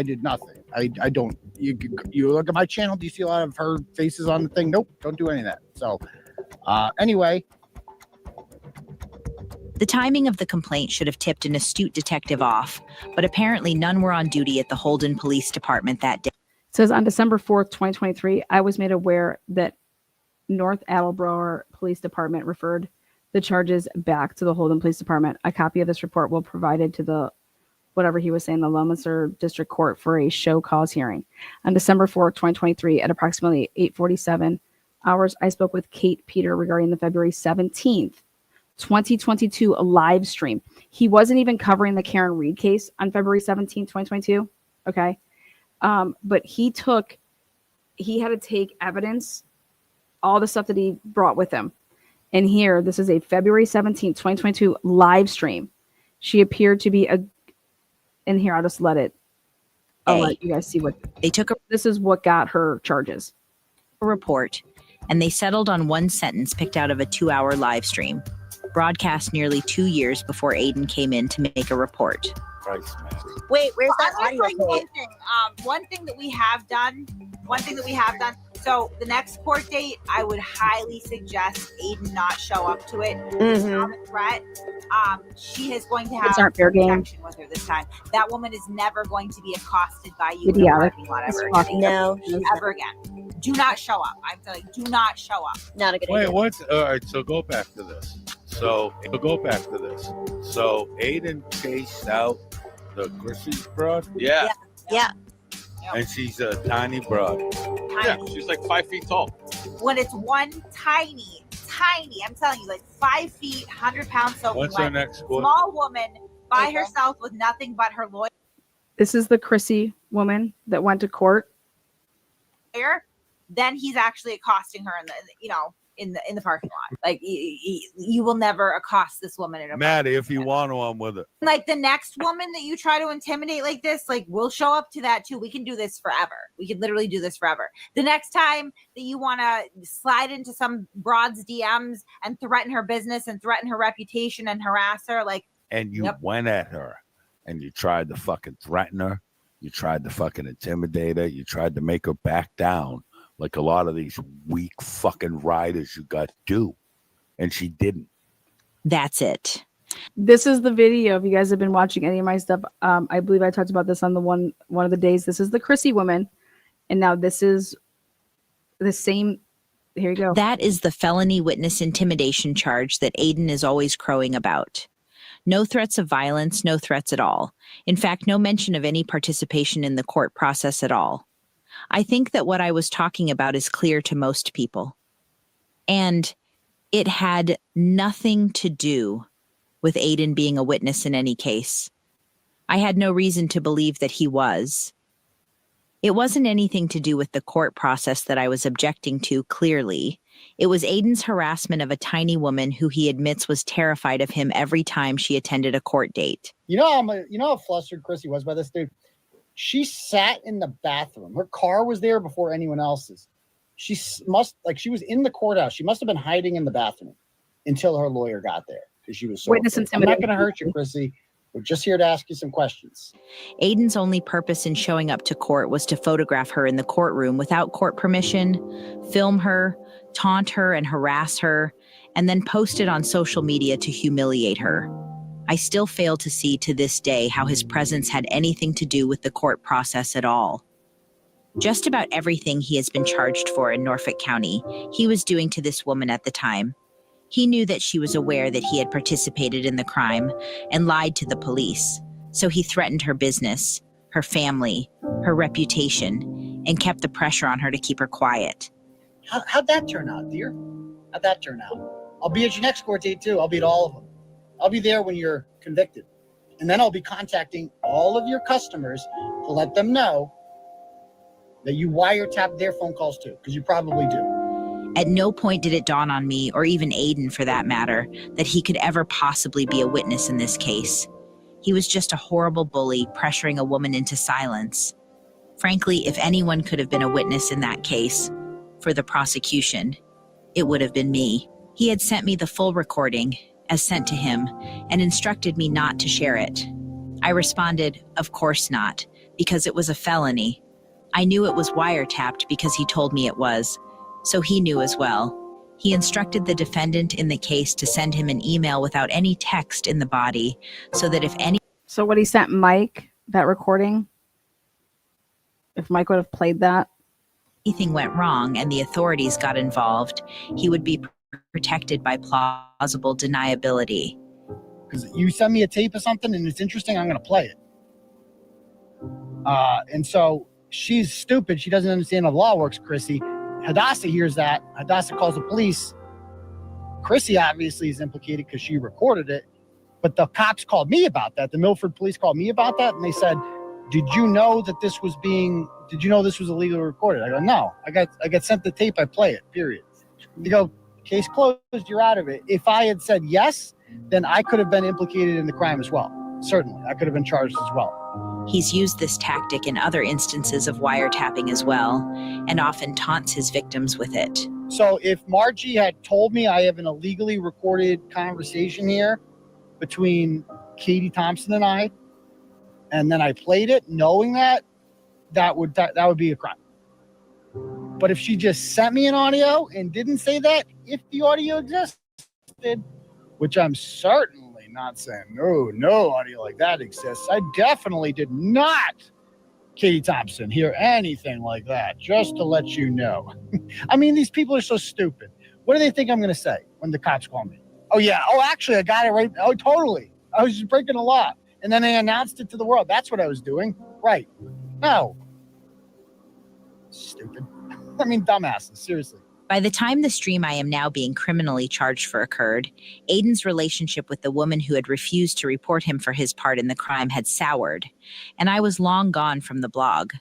did nothing. I don't. You look at my channel. Do you see a lot of her faces on the thing? Nope. Don't do any of that. So, anyway. The timing of the complaint should have tipped an astute detective off, but apparently none were on duty at the Holden Police Department that day. It says on December 4th, 2023, I was made aware that North Attleboro Police Department referred the charges back to the Holden Police Department. A copy of this report will be provided to the, whatever he was saying, the Leominster District Court for a show cause hearing. On December 4th, 2023, at approximately 8:47 hours, I spoke with Kate Peter regarding the February 17th, 2022 live stream. He wasn't even covering the Karen Reed case on February 17th, 2022. Okay. But he had to take evidence, all the stuff that he brought with him. And here, this is a February 17th, 2022 live stream. She appeared to be and here, I'll just let you guys see what they took. This is what got her charges. A report, and they settled on one sentence picked out of a 2-hour live stream, broadcast nearly 2 years before Aiden came in to make a report. Wait, where's that I audio? like one thing that we have done. So the next court date, I would highly suggest Aiden not show up to it. Mhm. Threat. She is going to have Kids aren't fair game. protection with her this time. That woman is never going to be accosted by you in a Idiotic. parking lot ever Fucking again. No, Ever again. Do not show up. I'm telling you, do not show up. not a good Wait, idea. what's all right? So go back to this. So Aiden chased out the Chrissy broad. Yeah. Yeah. And she's a tiny broad. Yeah, Tiny. she's like 5 feet tall. When it's one tiny, I'm telling you, like 5 feet, 100 pounds soaking What's her wet, next score? small woman by Okay. herself with nothing but her lawyer. This is the Chrissy woman that went to court. Then he's actually accosting her in the parking lot. Like you will never accost this woman in a Maddie, if you want to, I'm with it. like the next woman that you try to intimidate like this, like we'll show up to that too. We can do this forever. We can literally do this forever. The next time that you want to slide into some broad's DMs and threaten her business and threaten her reputation and harass her, like And you went at her and you tried to fucking threaten her. You tried to fucking intimidate her. You tried to make her back down like a lot of these weak fucking riders you got do. And she didn't. That's it. This is the video. If you guys have been watching any of my stuff, I believe I talked about this on the one of the days. This is the Chrissy woman. And now this is the same. Here you go. That is the felony witness intimidation charge that Aiden is always crowing about. No threats of violence, no threats at all. In fact, no mention of any participation in the court process at all. I think that what I was talking about is clear to most people. And it had nothing to do with Aiden being a witness in any case. I had no reason to believe that he was. It wasn't anything to do with the court process that I was objecting to, clearly. It was Aiden's harassment of a tiny woman who he admits was terrified of him every time she attended a court date. You know how flustered Chrissy was by this dude? She sat in the bathroom. Her car was there before anyone else's. She was in the courthouse. She must have been hiding in the bathroom until her lawyer got there because she was so Witness afraid. I'm not intimidation. going to hurt you, Chrissy. We're just here to ask you some questions. Aiden's only purpose in showing up to court was to photograph her in the courtroom without court permission, film her, taunt her and harass her, and then post it on social media to humiliate her. I still fail to see to this day how his presence had anything to do with the court process at all. Just about everything he has been charged for in Norfolk County, he was doing to this woman at the time. He knew that she was aware that he had participated in the crime and lied to the police, so he threatened her business, her family, her reputation, and kept the pressure on her to keep her quiet. How'd that turn out, dear? How'd that turn out? I'll be at your next court date too. I'll be at all of them. I'll be there when you're convicted. And then I'll be contacting all of your customers to let them know that you wiretap their phone calls too, because you probably do. At no point did it dawn on me, or even Aiden for that matter, that he could ever possibly be a witness in this case. He was just a horrible bully pressuring a woman into silence. Frankly, if anyone could have been a witness in that case, for the prosecution, it would have been me. He had sent me the full recording, as sent to him, and instructed me not to share it. I responded, of course not, because it was a felony. I knew it was wiretapped because he told me it was, so he knew as well. He instructed the defendant in the case to send him an email without any text in the body, so that if any... So what he sent Mike, that recording, if Mike would have played that, anything went wrong and the authorities got involved, he would be protected by plausible deniability. Because you send me a tape of something and it's interesting, I'm going to play it. And so she's stupid. She doesn't understand how the law works, Chrissy. Hadassah hears that. Hadassah calls the police. Chrissy obviously is implicated because she recorded it. But the cops called me about that. The Milford police called me about that. And they said, did you know that this was illegally recorded? I go, no. I got sent the tape. I play it, period. They go, case closed. You're out of it. If I had said yes, then I could have been implicated in the crime as well. Certainly. I could have been charged as well. He's used this tactic in other instances of wiretapping as well, and often taunts his victims with it. So if Margie had told me I have an illegally recorded conversation here between Katie Thompson and I, and then I played it knowing that would be a crime. But if she just sent me an audio and didn't say that, if the audio existed, which I'm certainly not saying no audio like that exists. I definitely did not, Katie Thompson, hear anything like that, just to let you know. I mean, these people are so stupid. What do they think I'm going to say when the cops call me? Oh, yeah. Oh, actually, I got it right. Oh, totally. I was just breaking the law. And then they announced it to the world. That's what I was doing. Right. No. Stupid. I mean, dumbasses. Seriously. By the time the stream I am now being criminally charged for occurred, Aiden's relationship with the woman who had refused to report him for his part in the crime had soured, and I was long gone from the blog.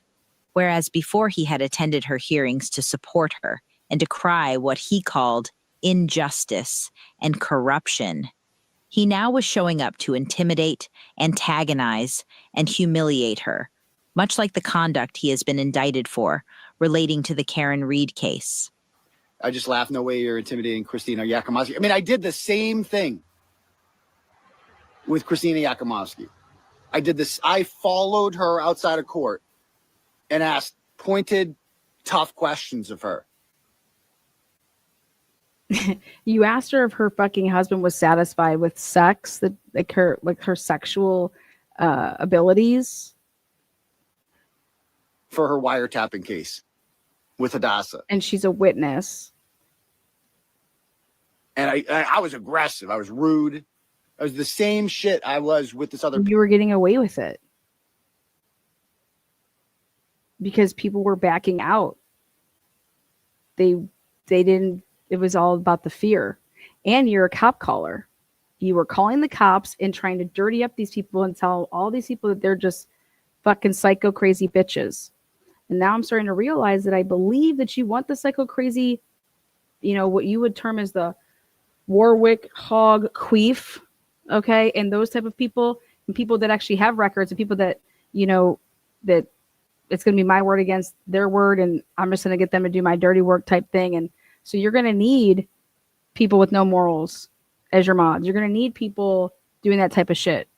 Whereas before he had attended her hearings to support her and decry what he called injustice and corruption, he now was showing up to intimidate, antagonize, and humiliate her, much like the conduct he has been indicted for relating to the Karen Reed case. I just laugh. No way you're intimidating Christina Yakimovsky. I mean, I did the same thing with Christina Yakimovsky. I did this. I followed her outside of court and asked pointed, tough questions of her. You asked her if her fucking husband was satisfied with sex, like her sexual abilities For her wiretapping case with Hadassah. and she's a witness. And I was aggressive. I was rude. I was the same shit I was with this other. You were getting away with it because people were backing out. They didn't. It was all about the fear. And you're a cop caller. You were calling the cops and trying to dirty up these people and tell all these people that they're just fucking psycho crazy bitches. And now I'm starting to realize that I believe that you want the psycho crazy, what you would term as the Warwick Hog Queef, okay, and those type of people, and people that actually have records, and people that that it's going to be my word against their word, and I'm just going to get them to do my dirty work type thing. And so you're going to need people with no morals as your mods. You're going to need people doing that type of shit.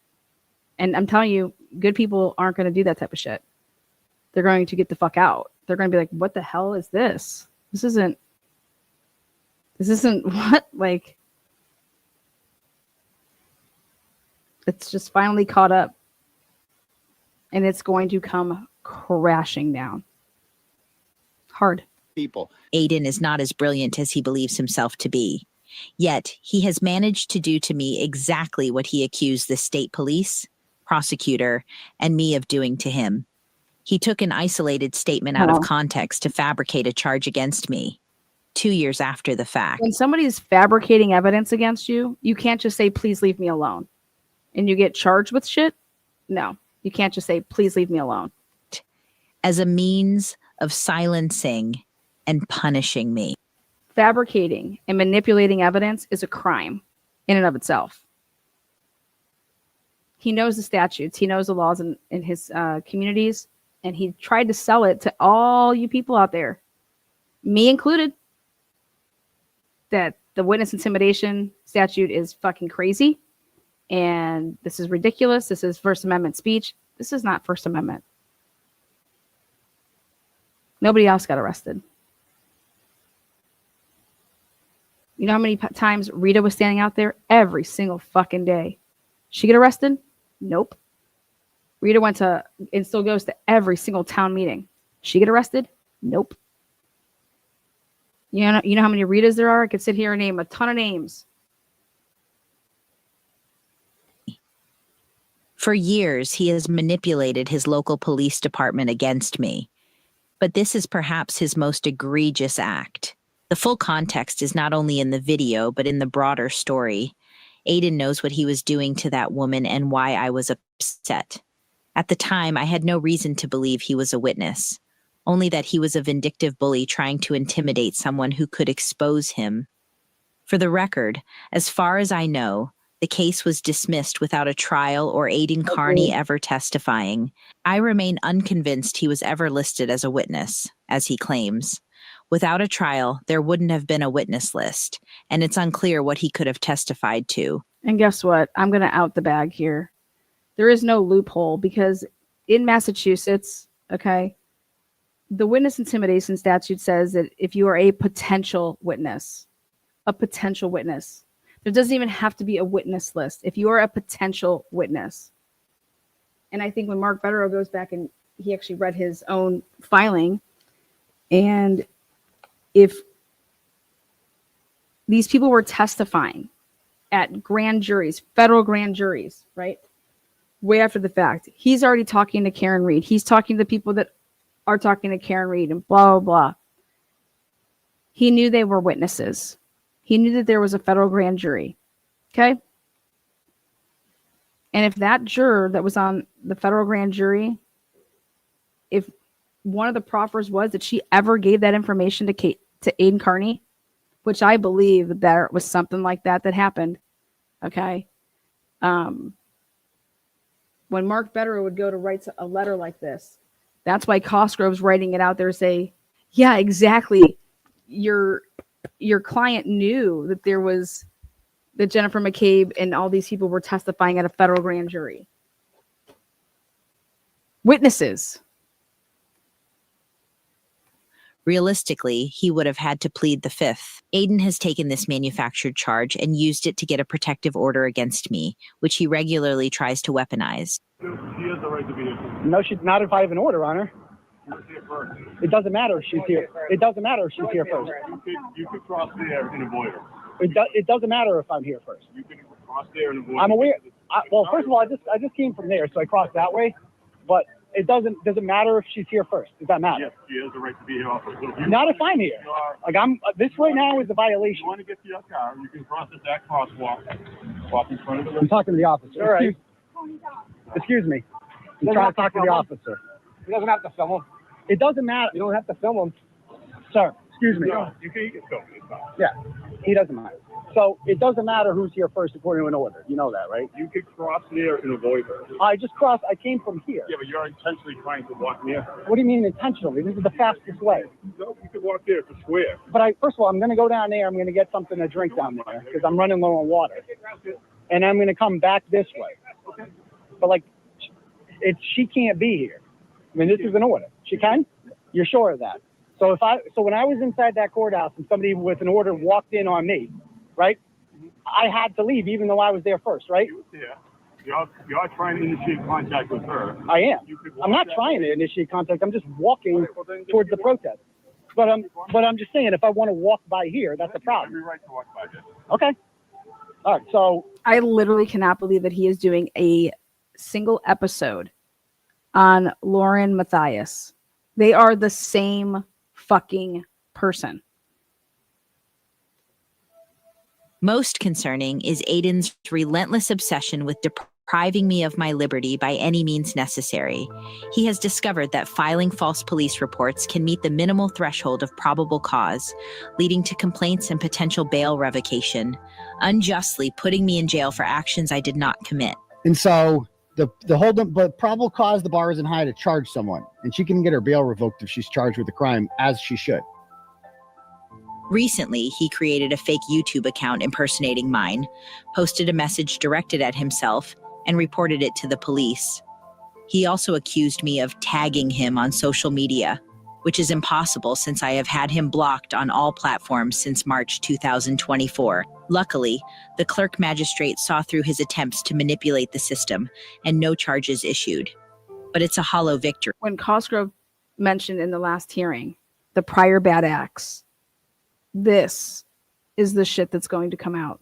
And I'm telling you, good people aren't going to do that type of shit. They're going to get the fuck out. They're going to be like, what the hell is this? This isn't what, like, it's just finally caught up, and it's going to come crashing down hard. People. Aiden is not as brilliant as he believes himself to be. Yet, he has managed to do to me exactly what he accused the state police, prosecutor, and me of doing to him. He took an isolated statement out of context to fabricate a charge against me. 2 years after the fact. When somebody is fabricating evidence against you, you can't just say, please leave me alone. And you get charged with shit? No, you can't just say, please leave me alone. As a means of silencing and punishing me. Fabricating and manipulating evidence is a crime in and of itself. He knows the statutes. He knows the laws in his communities. And he tried to sell it to all you people out there, me included, that the witness intimidation statute is fucking crazy. And this is ridiculous. This is First Amendment speech. This is not First Amendment. Nobody else got arrested. You know how many times Rita was standing out there? Every single fucking day. She get arrested? Nope. Rita went to and still goes to every single town meeting. She get arrested? Nope. You know how many Ritas there are? I could sit here and name a ton of names. For years, he has manipulated his local police department against me. But this is perhaps his most egregious act. The full context is not only in the video, but in the broader story. Aiden knows what he was doing to that woman and why I was upset. At the time, I had no reason to believe he was a witness, only that he was a vindictive bully trying to intimidate someone who could expose him. For the record, as far as I know, the case was dismissed without a trial or Aiden Carney ever testifying. I remain unconvinced he was ever listed as a witness, as he claims. Without a trial, there wouldn't have been a witness list, and it's unclear what he could have testified to. And guess what? I'm going to out the bag here. There is no loophole because in Massachusetts, okay, the witness intimidation statute says that if you are a potential witness, there doesn't even have to be a witness list. If you are a potential witness. And I think when Mark Bederow goes back and he actually read his own filing, and if these people were testifying at grand juries, federal grand juries, right? Way after the fact, he's already talking to Karen Reed. He's talking to people that are talking to Karen Reed and blah, blah, blah. He knew they were witnesses. He knew that there was a federal grand jury. Okay? And if that juror that was on the federal grand jury, if one of the proffers was that she ever gave that information to Aiden Carney, which I believe that there was something like that happened. Okay? When Mark Bederow would go to write a letter like this, that's why Cosgrove's writing it out there, say, yeah, exactly. Your client knew that that Jennifer McCabe and all these people were testifying at a federal grand jury. Witnesses. Realistically, he would have had to plead the fifth. Aiden has taken this manufactured charge and used it to get a protective order against me, which he regularly tries to weaponize. She has the right to be here. No, she's not if I have an order on her. It doesn't matter if she's here. It doesn't matter if she's here first. You could cross there and avoid her. It doesn't matter if I'm here first. You can cross there and avoid her. I'm aware. Well, first of all, I just came from there, so I crossed that way. But it doesn't matter if she's here first. Does that matter? Yes, she has the right to be here also. Not if I'm here. Like this right now is a violation. You want to get to your car, you can cross at that crosswalk. Walk in front of it. I'm talking to the officer. All right. Excuse me. I'm trying to talk to the officer. He doesn't have to film him. It doesn't matter. You don't have to film him. Sir, excuse me. No, you can film it. Yeah, he doesn't matter. So it doesn't matter who's here first according to an order. You know that, right? You could cross there and avoid her. I just crossed. I came from here. Yeah, but you're intentionally trying to walk near her. What do you mean intentionally? This is the fastest way. No, you could walk there. It's a square. But first of all, I'm going to go down there. I'm going to get something to drink down there because I'm running low on water. And I'm going to come back this way. Okay. But she can't be here. I mean, this is an order. She can? You're sure of that? So when I was inside that courthouse and somebody with an order walked in on me, right? I had to leave even though I was there first, right? Yeah. You're trying to initiate contact with her. I am. I'm not trying to initiate contact. I'm just walking towards the protest. But I'm just saying, if I want to walk by here, that's a problem. You're right to walk by here. Okay. All right. So I literally cannot believe that he is doing a single episode on Lauren Matthias. They are the same fucking person. Most concerning is Aiden's relentless obsession with depriving me of my liberty by any means necessary. He has discovered that filing false police reports can meet the minimal threshold of probable cause, leading to complaints and potential bail revocation, unjustly putting me in jail for actions I did not commit. And so the but probable cause, the bar isn't high to charge someone, and she can get her bail revoked if she's charged with a crime, as she should. Recently, he created a fake YouTube account impersonating mine, posted a message directed at himself, and reported it to the police. He also accused me of tagging him on social media, which is impossible since I have had him blocked on all platforms since March 2024. Luckily, the clerk magistrate saw through his attempts to manipulate the system, and no charges issued. But it's a hollow victory. When Cosgrove mentioned in the last hearing the prior bad acts, this is the shit that's going to come out.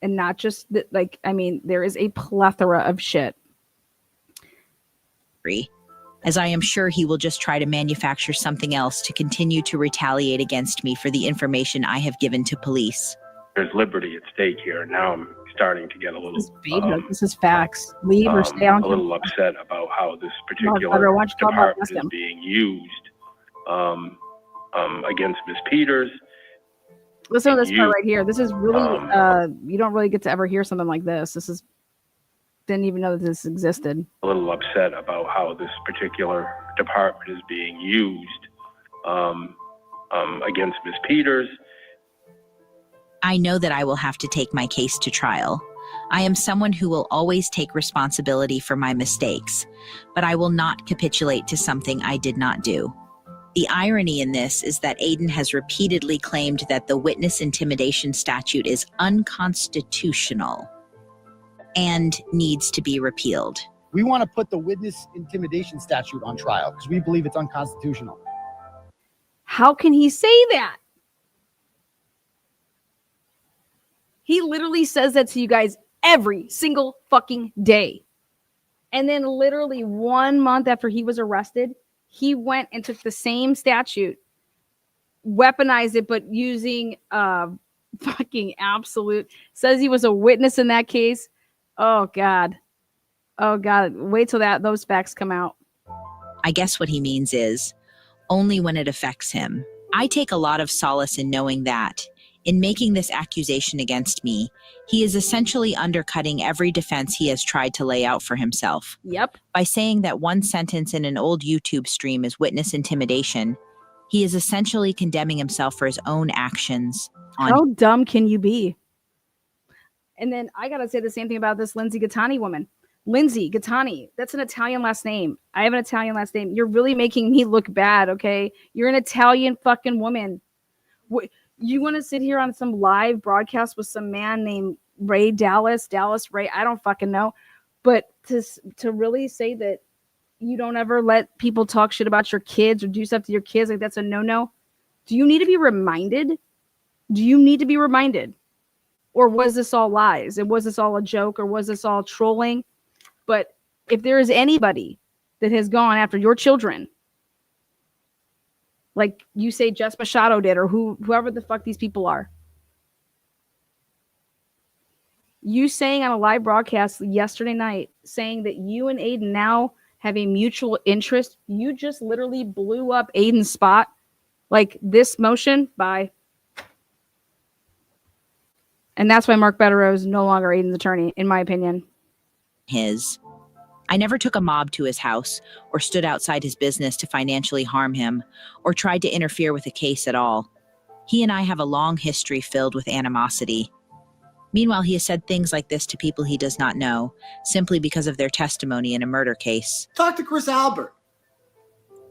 And not just that, like, I mean, there is a plethora of shit. As I am sure he will just try to manufacture something else to continue to retaliate against me for the information I have given to police. There's liberty at stake here. Now I'm starting to get a little. This is facts. Leave or stay on. A little upset about how this particular department is being used against Ms. Peters. Listen to this part right here. This is really you don't really get to ever hear something like this. This is didn't even know that this existed. A little upset about how this particular department is being used against Ms. Peters. I know that I will have to take my case to trial. I am someone who will always take responsibility for my mistakes, but I will not capitulate to something I did not do. The irony in this is that Aiden has repeatedly claimed that the witness intimidation statute is unconstitutional and needs to be repealed. We want to put the witness intimidation statute on trial because we believe it's unconstitutional. How can he say that? He literally says that to you guys every single fucking day. And then literally 1 month after he was arrested, he went and took the same statute, weaponized it, but using fucking absolute, says he was a witness in that case. Oh God. Oh God. Wait till those facts come out. I guess what he means is only when it affects him. I take a lot of solace in knowing that in making this accusation against me, he is essentially undercutting every defense he has tried to lay out for himself. Yep. By saying that one sentence in an old YouTube stream is witness intimidation, he is essentially condemning himself for his own actions. How dumb can you be? And then I got to say the same thing about this Lindsay Gattani woman. Lindsay Gattani, that's an Italian last name. I have an Italian last name. You're really making me look bad, okay? You're an Italian fucking woman. You want to sit here on some live broadcast with some man named Ray Dallas Ray, I don't fucking know. But to really say that you don't ever let people talk shit about your kids or do stuff to your kids, like that's a no-no. Do you need to be reminded? Do you need to be reminded? Or was this all lies? And was this all a joke? Or was this all trolling? But if there is anybody that has gone after your children, like you say Jess Machado did, or whoever the fuck these people are. You saying on a live broadcast yesterday night, saying that you and Aiden now have a mutual interest. You just literally blew up Aiden's spot. Like this motion, bye. And that's why Mark Bederow is no longer Aiden's attorney, in my opinion. I never took a mob to his house or stood outside his business to financially harm him or tried to interfere with the case at all. He and I have a long history filled with animosity. Meanwhile, he has said things like this to people he does not know, simply because of their testimony in a murder case. Talk to Chris Albert.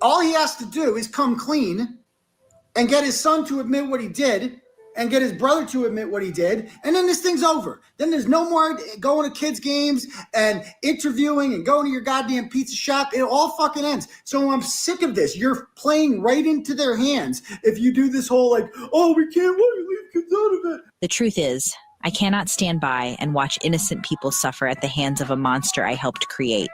All he has to do is come clean and get his son to admit what he did and get his brother to admit what he did, and then this thing's over. Then there's no more going to kids' games and interviewing and going to your goddamn pizza shop. It all fucking ends. So I'm sick of this. You're playing right into their hands if you do this whole like, oh, we can't leave kids out of it. The truth is, I cannot stand by and watch innocent people suffer at the hands of a monster I helped create.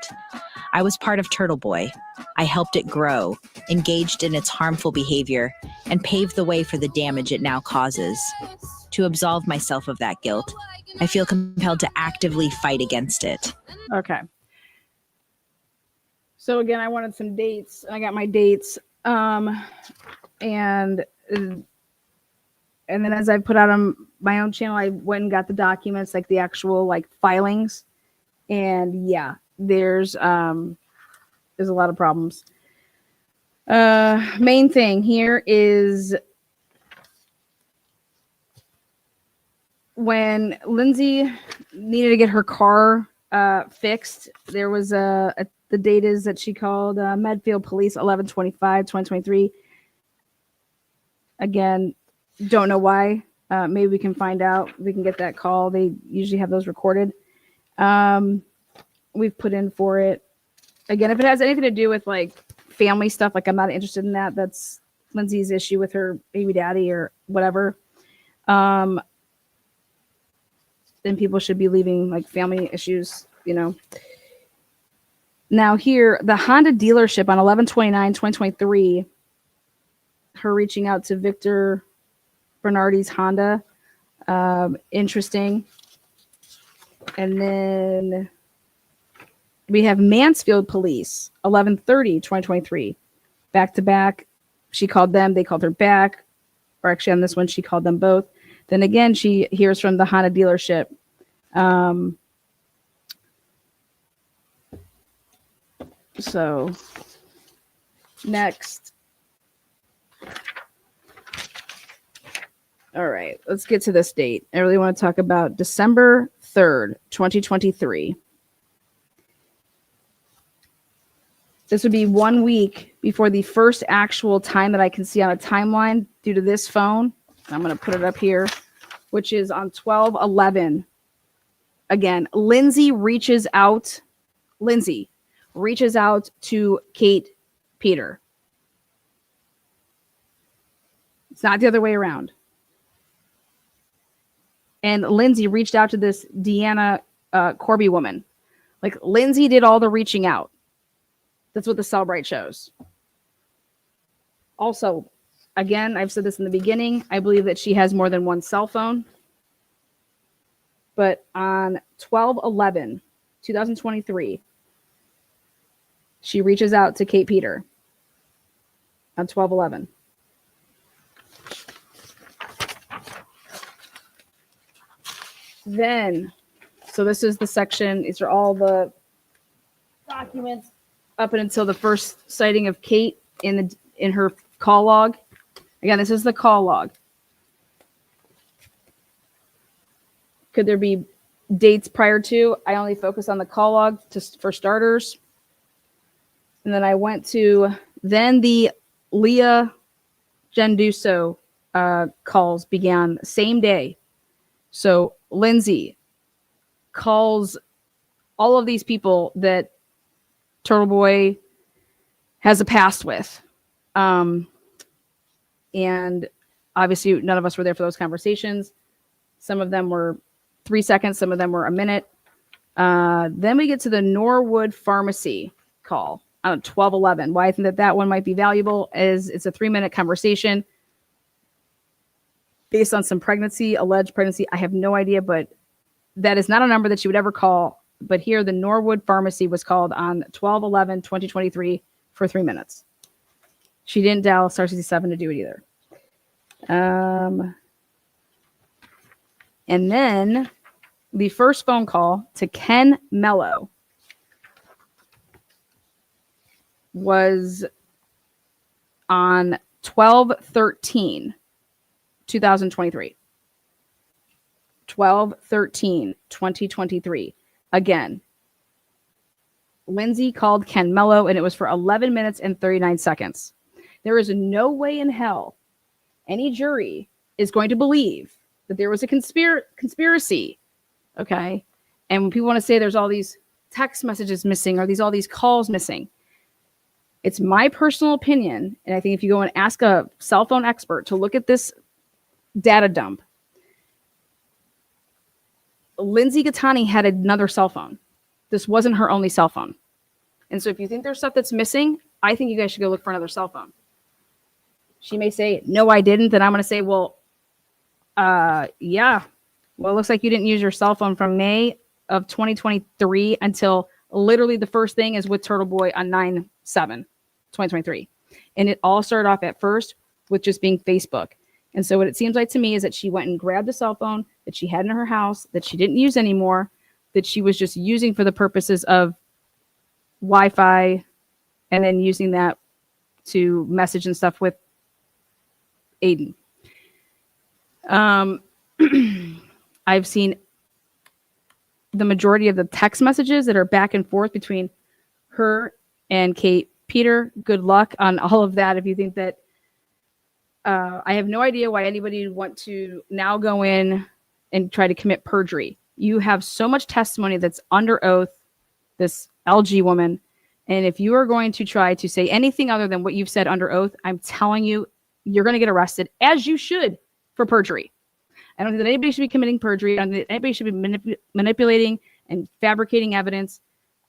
I was part of Turtleboy. I helped it grow, engaged in its harmful behavior, and paved the way for the damage it now causes. To absolve myself of that guilt, I feel compelled to actively fight against it. Okay. So again, I wanted some dates. I got my dates. And then as I put out on my own channel, I went and got the documents, like the actual like filings. And yeah, there's a lot of problems. Main thing here is when Lindsay needed to get her car fixed, there was the date is that she called Medfield Police 11/25/2023. Again, don't know why. Maybe we can find out. We can get that call. They usually have those recorded. We've put in for it. Again, if it has anything to do with like family stuff, like I'm not interested in that. That's Lindsay's issue with her baby daddy or whatever. Then people should be leaving like family issues, you know. Now here, the Honda dealership on 11/29/2023, her reaching out to Victor Bernardi's Honda. Interesting. And then we have Mansfield Police, 11/30/2023. Back to back. She called them. They called her back. Or actually on this one, she called them both. Then again, she hears from the Honda dealership. So next. All right, let's get to this date. I really want to talk about December 3rd, 2023. This would be 1 week before the first actual time that I can see on a timeline due to this phone. I'm going to put it up here, which is on 12/11. Again, Lindsay reaches out to Kate Peter. It's not the other way around. And Lindsay reached out to this Deanna Corby woman. Like Lindsay did all the reaching out. That's what the Cellbrite shows. Also, again, I've said this in the beginning. I believe that she has more than one cell phone. But on 12/11/2023, she reaches out to Kate Peter on 12/11. Then, so this is the section. These are all the documents up until the first sighting of Kate in her call log. Again, this is the call log. Could there be dates prior to? I only focus on the call log for starters. And then I went to the Leah Genduso calls began same day. So Lindsay calls all of these people that Turtleboy has a past with. And obviously none of us were there for those conversations. Some of them were 3 seconds. Some of them were a minute. Then we get to the Norwood Pharmacy call on 12/11. Why I think that one might be valuable is it's a 3-minute conversation based on some alleged pregnancy. I have no idea, but that is not a number that she would ever call. But here, the Norwood Pharmacy was called on 12/11/2023 for 3 minutes. She didn't dial star 67 to do it either. And then the first phone call to Ken Mello was on 12/13/2023. 12/13/2023. Again, Lindsay called Ken Mello, and it was for 11 minutes and 39 seconds. There is no way in hell any jury is going to believe that there was a conspiracy. Okay. And when people want to say there's all these text messages missing or all these calls missing, it's my personal opinion. And I think if you go and ask a cell phone expert to look at this data dump, Lindsay Gattani had another cell phone. This wasn't her only cell phone. And so if you think there's stuff that's missing, I think you guys should go look for another cell phone. She may say, no, I didn't. Then I'm going to say, well, yeah. Well, it looks like you didn't use your cell phone from May of 2023 until literally the first thing is with Turtleboy on 9/7/2023. And it all started off at first with just being Facebook. And so what it seems like to me is that she went and grabbed a cell phone that she had in her house that she didn't use anymore, that she was just using for the purposes of Wi-Fi, and then using that to message and stuff with Aiden. I've seen the majority of the text messages that are back and forth between her and Kate Peter. Good luck on all of that. If you think that, I have no idea why anybody would want to now go in and try to commit perjury. You have so much testimony that's under oath, this LG woman. And if you are going to try to say anything other than what you've said under oath, I'm telling you, you're going to get arrested, as you should, for perjury. I don't think that anybody should be committing perjury. I don't think that anybody should be manipulating and fabricating evidence.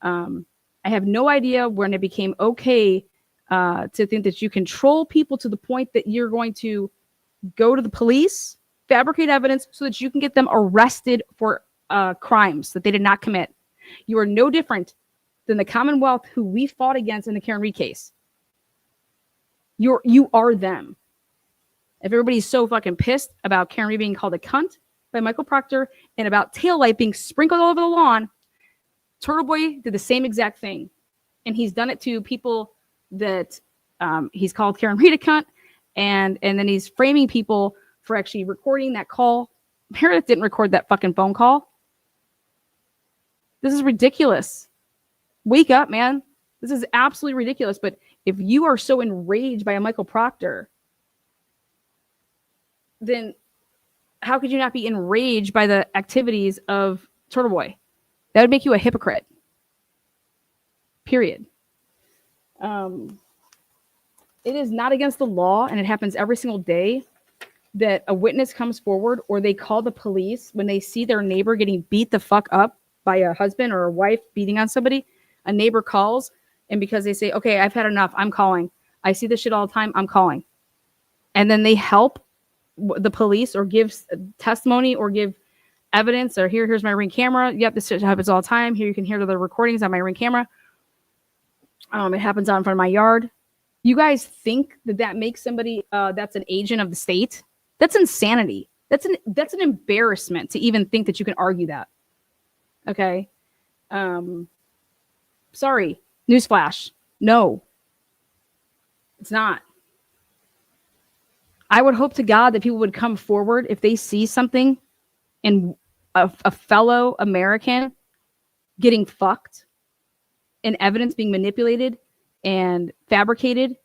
I have no idea when it became okay to think that you control people to the point that you're going to go to the police, fabricate evidence so that you can get them arrested for crimes that they did not commit. You are no different than the Commonwealth who we fought against in the Karen Reed case. You are them. If everybody's so fucking pissed about Karen Reed being called a cunt by Michael Proctor and about taillight being sprinkled all over the lawn, Turtleboy did the same exact thing. And he's done it to people that he's called Karen Reed a cunt, and then he's framing people for actually recording that call. Meredith didn't record that fucking phone call. This is ridiculous. Wake up, man. This is absolutely ridiculous. But if you are so enraged by a Michael Proctor, then how could you not be enraged by the activities of Turtleboy? That would make you a hypocrite. Period. It is not against the law, and it happens every single day, that a witness comes forward or they call the police when they see their neighbor getting beat the fuck up by a husband or a wife beating on somebody. A neighbor calls, and because they say, okay, I've had enough, I'm calling. I see this shit all the time, I'm calling. And then they help the police or give testimony or give evidence, or here's my Ring camera. Yep, this shit happens all the time. Here you can hear the recordings on my Ring camera. It happens out in front of my yard. You guys think that makes somebody that's an agent of the state? That's insanity. That's an embarrassment to even think that you can argue that. Okay. Sorry. Newsflash. No. It's not. I would hope to God that people would come forward if they see something in a fellow American getting fucked and evidence being manipulated and fabricated,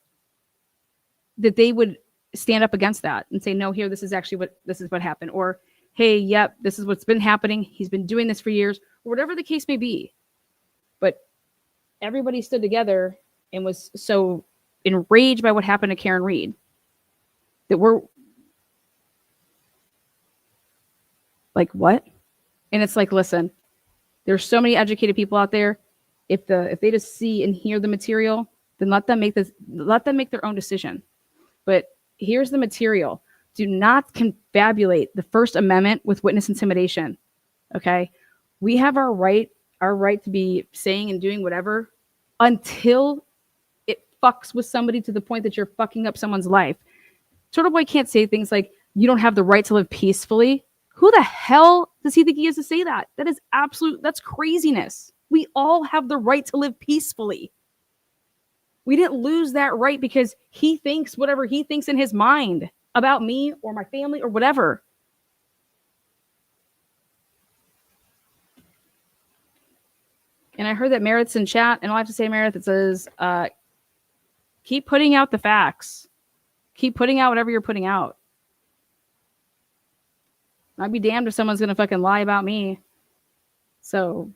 that they would stand up against that and say, no, here, this is what happened. Or, hey, yep, this is what's been happening. He's been doing this for years, or whatever the case may be. But everybody stood together and was so enraged by what happened to Karen Reed that we're like, what? And it's like, listen, there's so many educated people out there. If they just see and hear the material, then let them make their own decision. But here's the material. Do not confabulate the First Amendment with witness intimidation. Okay? We have our right to be saying and doing whatever until it fucks with somebody to the point that you're fucking up someone's life. Turtleboy can't say things like, you don't have the right to live peacefully. Who the hell does he think he has to say that? That's craziness. We all have the right to live peacefully. We didn't lose that right because he thinks whatever he thinks in his mind about me or my family or whatever. And I heard that Meredith's in chat, and all I have to say, Meredith, it says, keep putting out the facts. Keep putting out whatever you're putting out. I'd be damned if someone's going to fucking lie about me. So,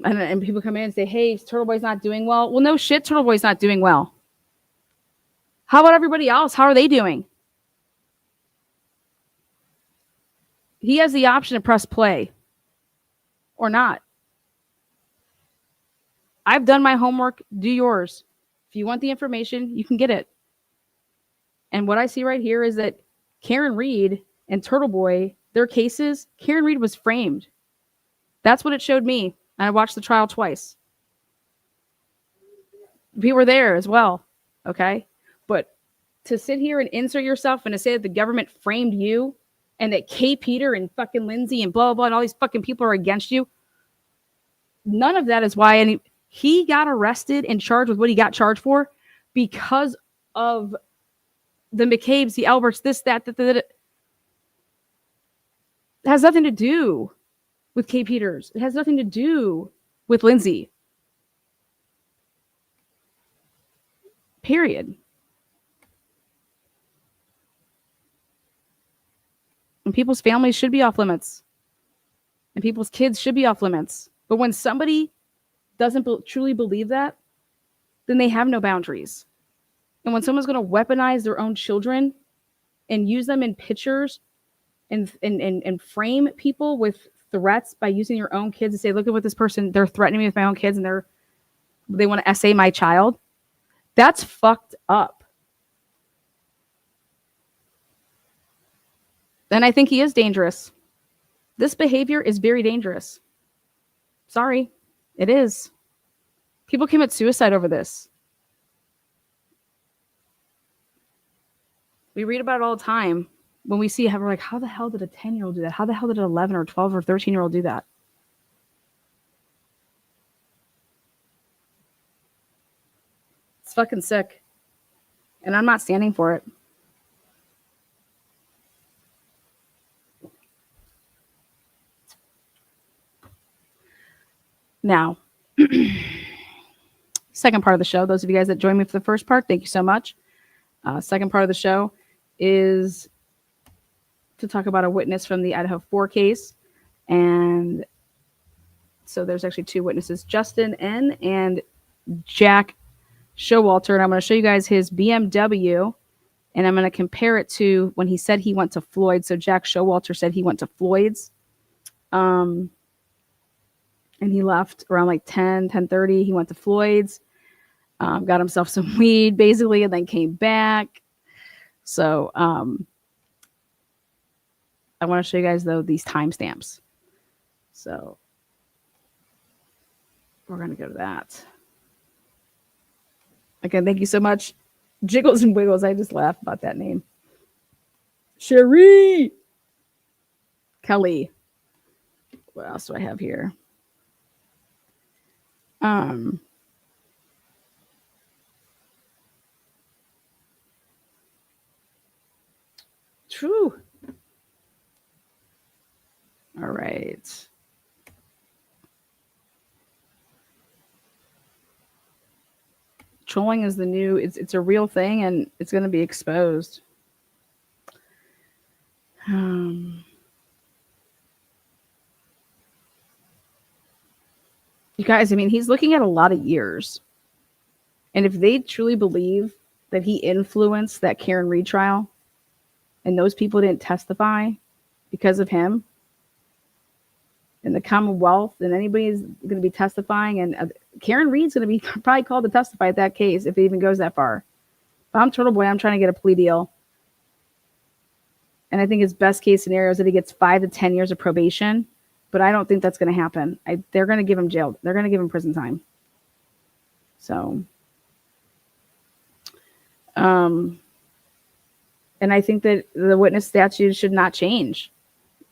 and people come in and say, hey, Turtleboy's not doing well. Well, no shit, Turtleboy's not doing well. How about everybody else? How are they doing? He has the option to press play or not. I've done my homework. Do yours. If you want the information, you can get it. And what I see right here is that Karen Reed and Turtleboy, their cases, Karen Reed was framed. That's what it showed me. And I watched the trial twice. We were there as well. Okay. But to sit here and insert yourself and to say that the government framed you and that K. Peter and fucking Lindsay and blah, blah, blah, and all these fucking people are against you, none of that is why he got arrested and charged with what he got charged for because of the McCabes, the Alberts, this, that. It has nothing to do with K. Peters. It has nothing to do with Lindsay. Period. And people's families should be off limits. And people's kids should be off limits. But when somebody doesn't truly believe that, then they have no boundaries. And when someone's going to weaponize their own children and use them in pictures and frame people with threats by using your own kids to say, look at what this person, they're threatening me with my own kids and they want to essay my child, that's fucked up. And I think he is dangerous. This behavior is very dangerous. Sorry, it is. People commit suicide over this. We read about it all the time. When we see it, we're like, how the hell did a 10-year-old do that? How the hell did an 11 or 12 or 13-year-old do that? It's fucking sick. And I'm not standing for it. Now, second part of the show, those of you guys that joined me for the first part, thank you so much. Second part of the show is to talk about a witness from the Idaho4 case. And so there's actually two witnesses, Justin N. and Jack Showalter. And I'm going to show you guys his BMW. And I'm going to compare it to when he said he went to Floyd. So Jack Showalter said he went to Floyd's. And he left around like 10:30. He went to Floyd's, got himself some weed basically, and then came back. So I want to show you guys, though, these timestamps. So we're going to go to that. Again, thank you so much. Jiggles and Wiggles. I just laughed about that name. Cherie. Kelly. What else do I have here? True. All right. Trolling is the new, it's a real thing and it's going to be exposed. You guys, I mean, he's looking at a lot of years. And if they truly believe that he influenced that Karen Reed trial and those people didn't testify because of him, and the Commonwealth and anybody's going to be testifying, and Karen Reed's going to be probably called to testify at that case if it even goes that far. If I'm Turtleboy, I'm trying to get a plea deal. And I think his best case scenario is that he gets 5 to 10 years of probation. But I don't think that's going to happen. They're going to give him jail. They're going to give him prison time. So, and I think that the witness statute should not change.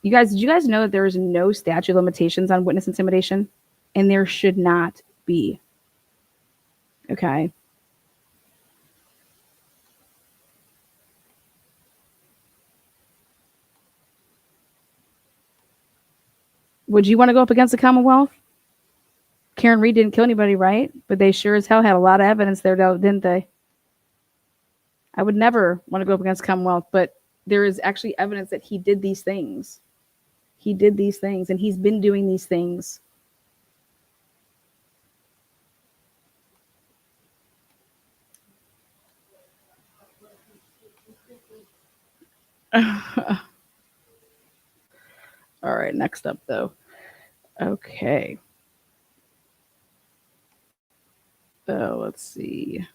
You guys, did you guys know that there is no statute of limitations on witness intimidation? And there should not be. Okay. Would you want to go up against the Commonwealth? Karen Reed didn't kill anybody, right? But they sure as hell had a lot of evidence there, didn't they? I would never want to go up against the Commonwealth, but there is actually evidence that he did these things. He did these things, and he's been doing these things. All right, next up though. Okay. Let's see.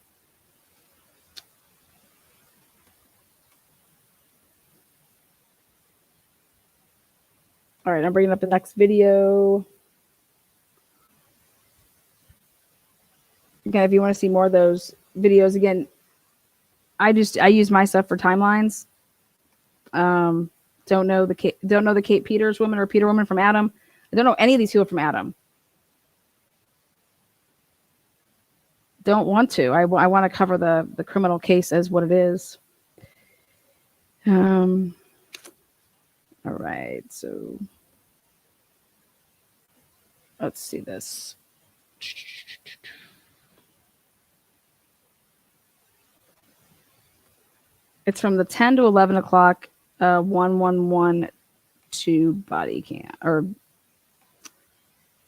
All right, I'm bringing up the next video. Again, if you want to see more of those videos, again, I use my stuff for timelines. Don't know the Kate Peters woman or Peter woman from Adam. I don't know any of these people from Adam. Don't want to. I want to cover the criminal case as what it is. All right, so let's see this. It's from the 10 to 11 o'clock 1112 body cam. Or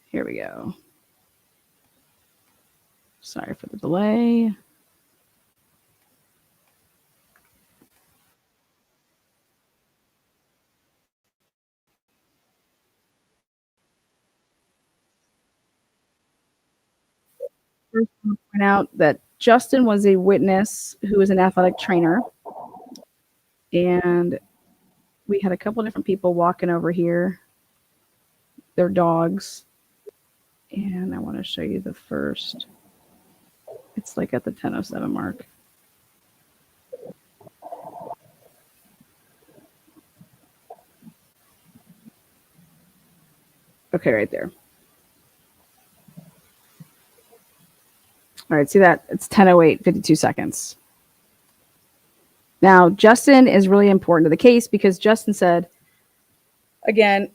here we go. Sorry for the delay. First, I want to point out that Justin was a witness who was an athletic trainer. And we had a couple different people walking over here, their dogs. And I want to show you the first. It's like at the 10:07 mark. Okay, right there. All right, see that? It's 10:08, 52 seconds. Now, Justin is really important to the case because Justin said, again,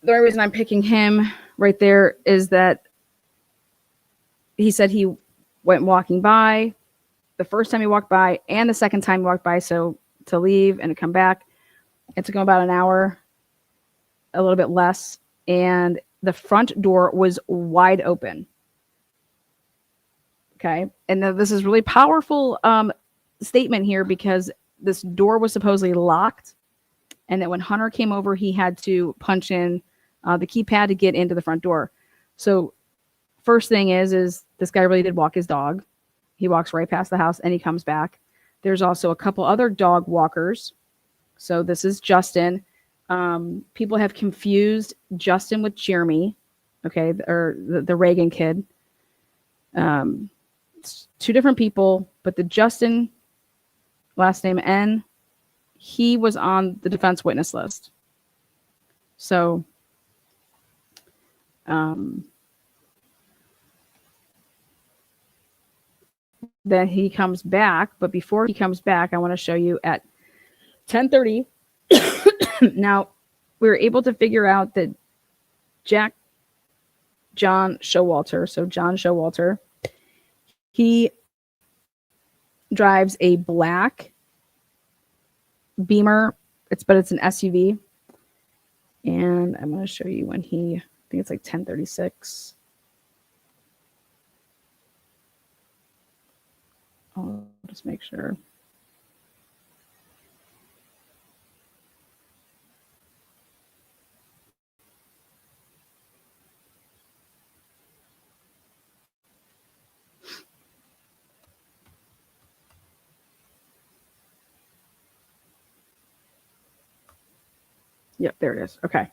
the only reason I'm picking him right there is that he said he went walking by the first time he walked by and the second time he walked by. So to leave and to come back, it took him about an hour, a little bit less. And the front door was wide open. Okay. And this is really powerful statement here because this door was supposedly locked. And that when Hunter came over, he had to punch in the keypad to get into the front door. So first thing is this guy really did walk his dog. He walks right past the house and he comes back. There's also a couple other dog walkers. So this is Justin. People have confused Justin with Jeremy, okay, or the Reagan kid. It's two different people, but the Justin, last name N, he was on the defense witness list. So, then he comes back, but before he comes back, I want to show you at 10:30. Now, we were able to figure out that John Showalter, so John Showalter, he drives a black Beamer. But it's an SUV. And I'm going to show you when I think it's like 10:36. I'll just make sure. Yep, there it is. Okay.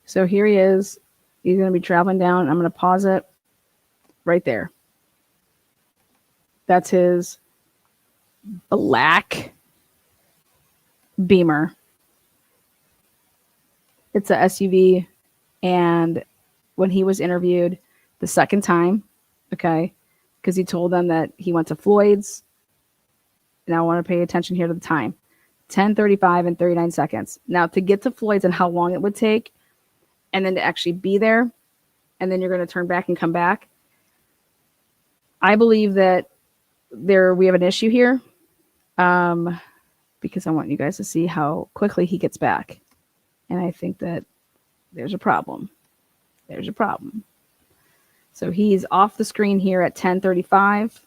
So here he is. He's going to be traveling down. I'm going to pause it right there. That's his black Beamer. It's a SUV. And when he was interviewed the second time, okay, because he told them that he went to Floyd's. Now I want to pay attention here to the time. 10:35 and 39 seconds. Now to get to Floyd's and how long it would take, and then to actually be there, and then you're going to turn back and come back. I believe that we have an issue here, because I want you guys to see how quickly he gets back, and I think that there's a problem. There's a problem. So he's off the screen here at 10:35.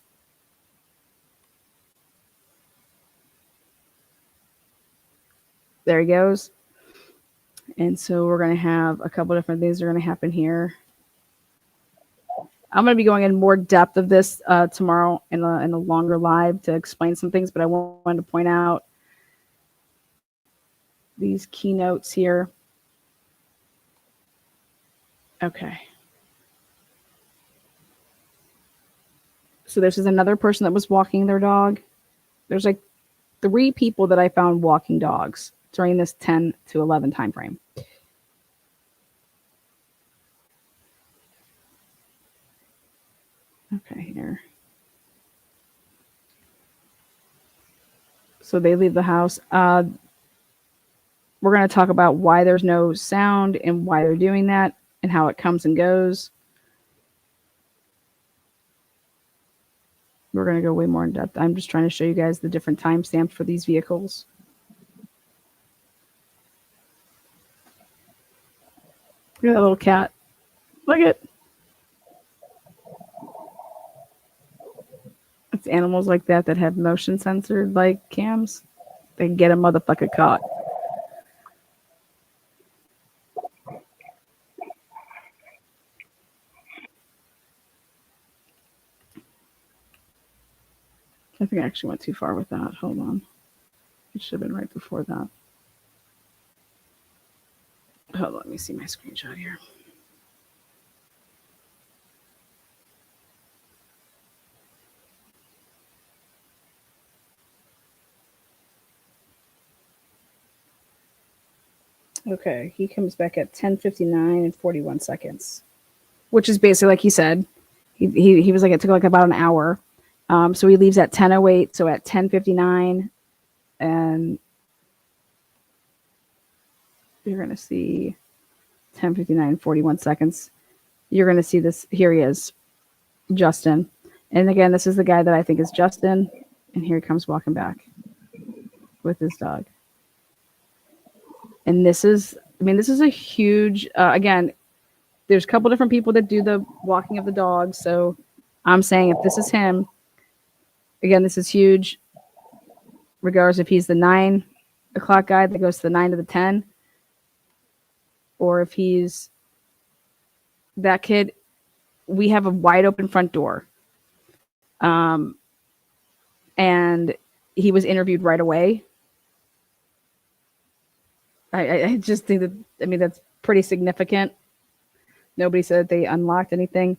There he goes. And so we're going to have a couple different things that are going to happen here. I'm going to be going in more depth of this tomorrow in a longer live to explain some things, but I wanted to point out these keynotes here. Okay. So this is another person that was walking their dog. There's like 3 people that I found walking dogs during this 10 to 11 time frame. Okay, here. So they leave the house. We're going to talk about why there's no sound and why they're doing that and how it comes and goes. We're going to go way more in depth. I'm just trying to show you guys the different timestamps for these vehicles. Look at that little cat. Look at it. It's animals like that that have motion censored like cams. They can get a motherfucker caught. I think I actually went too far with that. Hold on. It should have been right before that. Hold on, let me see my screenshot here. Okay, he comes back at 10:59 and 41 seconds, which is basically like he said. He was like, it took like about an hour. So he leaves at 10:08. So at 10:59, and you're going to see 10:59, 41 seconds. You're going to see this. Here he is, Justin. And again, this is the guy that I think is Justin. And here he comes walking back with his dog. And this is, I mean, this is a huge, again, there's a couple different people that do the walking of the dog. So I'm saying if this is him, again, this is huge, regardless if he's the 9 o'clock guy that goes to the 9 to the 10, or if he's that kid. We have a wide open front door. And he was interviewed right away. I just think that, I mean, that's pretty significant. Nobody said that they unlocked anything.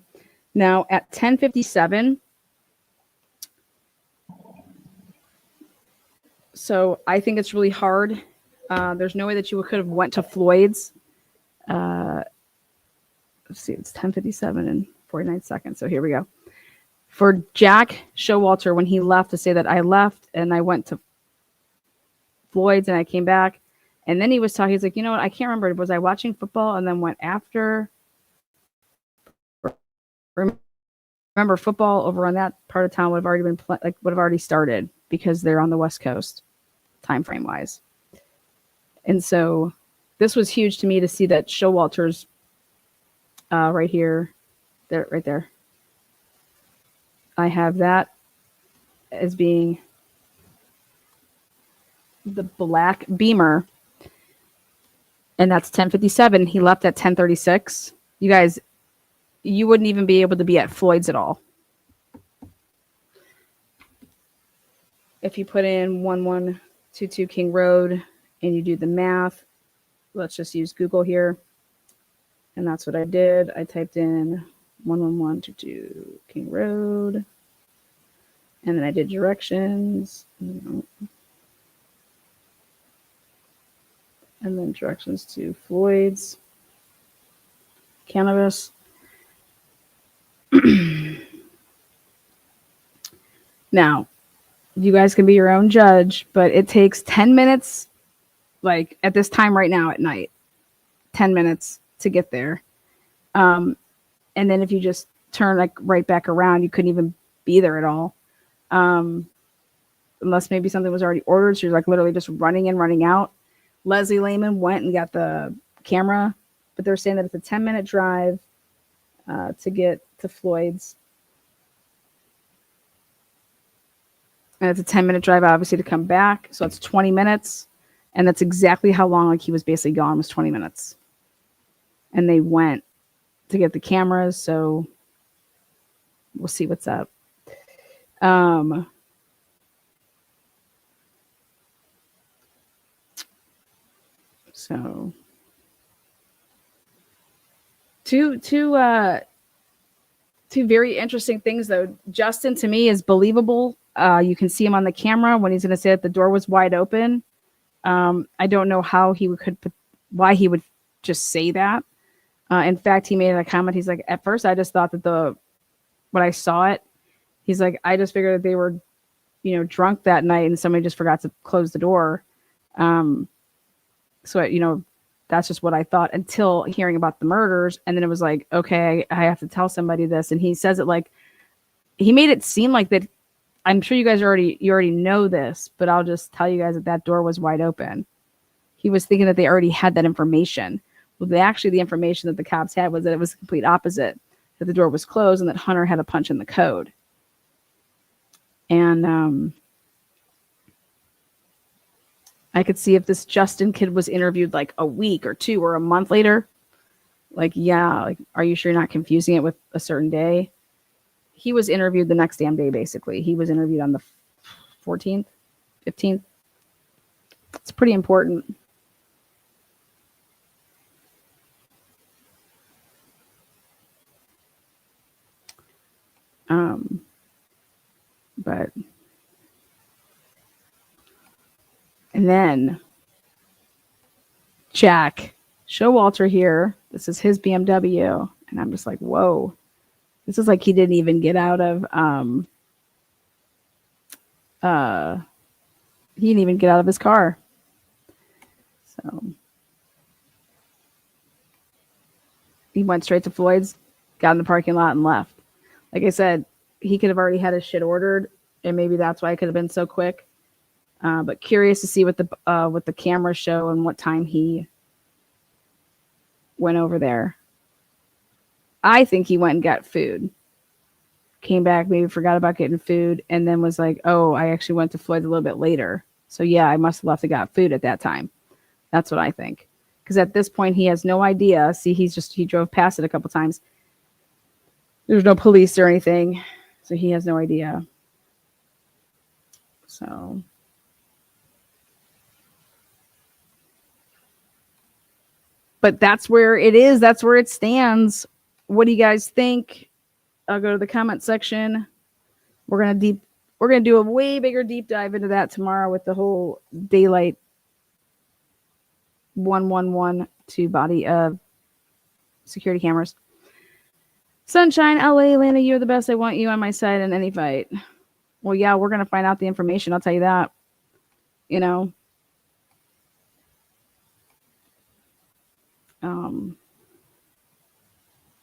Now at 10:57, so I think it's really hard. There's no way that you could have went to Floyd's. Let's see, it's 10:57 and 49 seconds. So here we go. For Jack Showalter, when he left, to say that I left and I went to Floyd's and I came back. And then he was talking, he's like, you know what? I can't remember. Was I watching football and then went after? Remember, football over on that part of town would have already been would have already started because they're on the West Coast, time frame wise. And so this was huge to me to see that Showalter's right here, there, right there. I have that as being the black Beamer. And that's 10:57. He left at 10:36. You guys, you wouldn't even be able to be at Floyd's at all. If you put in 1122 King Road and you do the math, let's just use Google here. And that's what I did. I typed in 11122 King Road. And then I did directions. And then directions to Floyd's Cannabis. Now, you guys can be your own judge, but it takes 10 minutes, like at this time right now at night, 10 minutes to get there. And then if you just turn like right back around, you couldn't even be there at all. Unless maybe something was already ordered. So you're like literally just running in, running out. Leslie Lehman went and got the camera, but they're saying that it's a 10-minute drive to get to Floyd's. And it's a 10-minute drive, obviously, to come back. So it's 20 minutes. And that's exactly how long like he was basically gone, was 20 minutes. And they went to get the cameras, so we'll see what's up. So two very interesting things though. Justin to me is believable. You can see him on the camera when he's going to say that the door was wide open. I don't know how why he would just say that. In fact, he made a comment. He's like, at first I just thought that when I saw it, he's like, I just figured that they were, drunk that night and somebody just forgot to close the door. So, that's just what I thought until hearing about the murders. And then it was like, okay, I have to tell somebody this. And he says it like, he made it seem like that. I'm sure you guys already know this, but I'll just tell you guys that door was wide open. He was thinking that they already had that information. Well, the information that the cops had was that it was the complete opposite, that the door was closed and that Hunter had a punch in the code. And I could see if this Justin kid was interviewed like a week or 2 or a month later, like, yeah, like, are you sure you're not confusing it with a certain day? He was interviewed the next damn day, basically. He was interviewed on the 14th, 15th. It's pretty important. But and then Jack Showalter here. This is his BMW, and I'm just like, whoa. This is like he didn't even get out of he didn't even get out of his car. So he went straight to Floyd's, got in the parking lot and left. Like I said, he could have already had his shit ordered, and maybe that's why it could have been so quick. But curious to see what the cameras show and what time he went over there. I think he went and got food, came back, maybe forgot about getting food, and then was like, oh, I actually went to Floyd's a little bit later. So yeah, I must have left and got food at that time. That's what I think. Because at this point, he has no idea. See, he drove past it a couple times. There's no police or anything. So he has no idea. So. But that's where it is. That's where it stands. What do you guys think? I'll go to the comment section. We're gonna do a way bigger deep dive into that tomorrow with the whole daylight 1112 body of security cameras. Sunshine, LA, Atlanta, you're the best. I want you on my side in any fight. Well, yeah, we're gonna find out the information. I'll tell you that.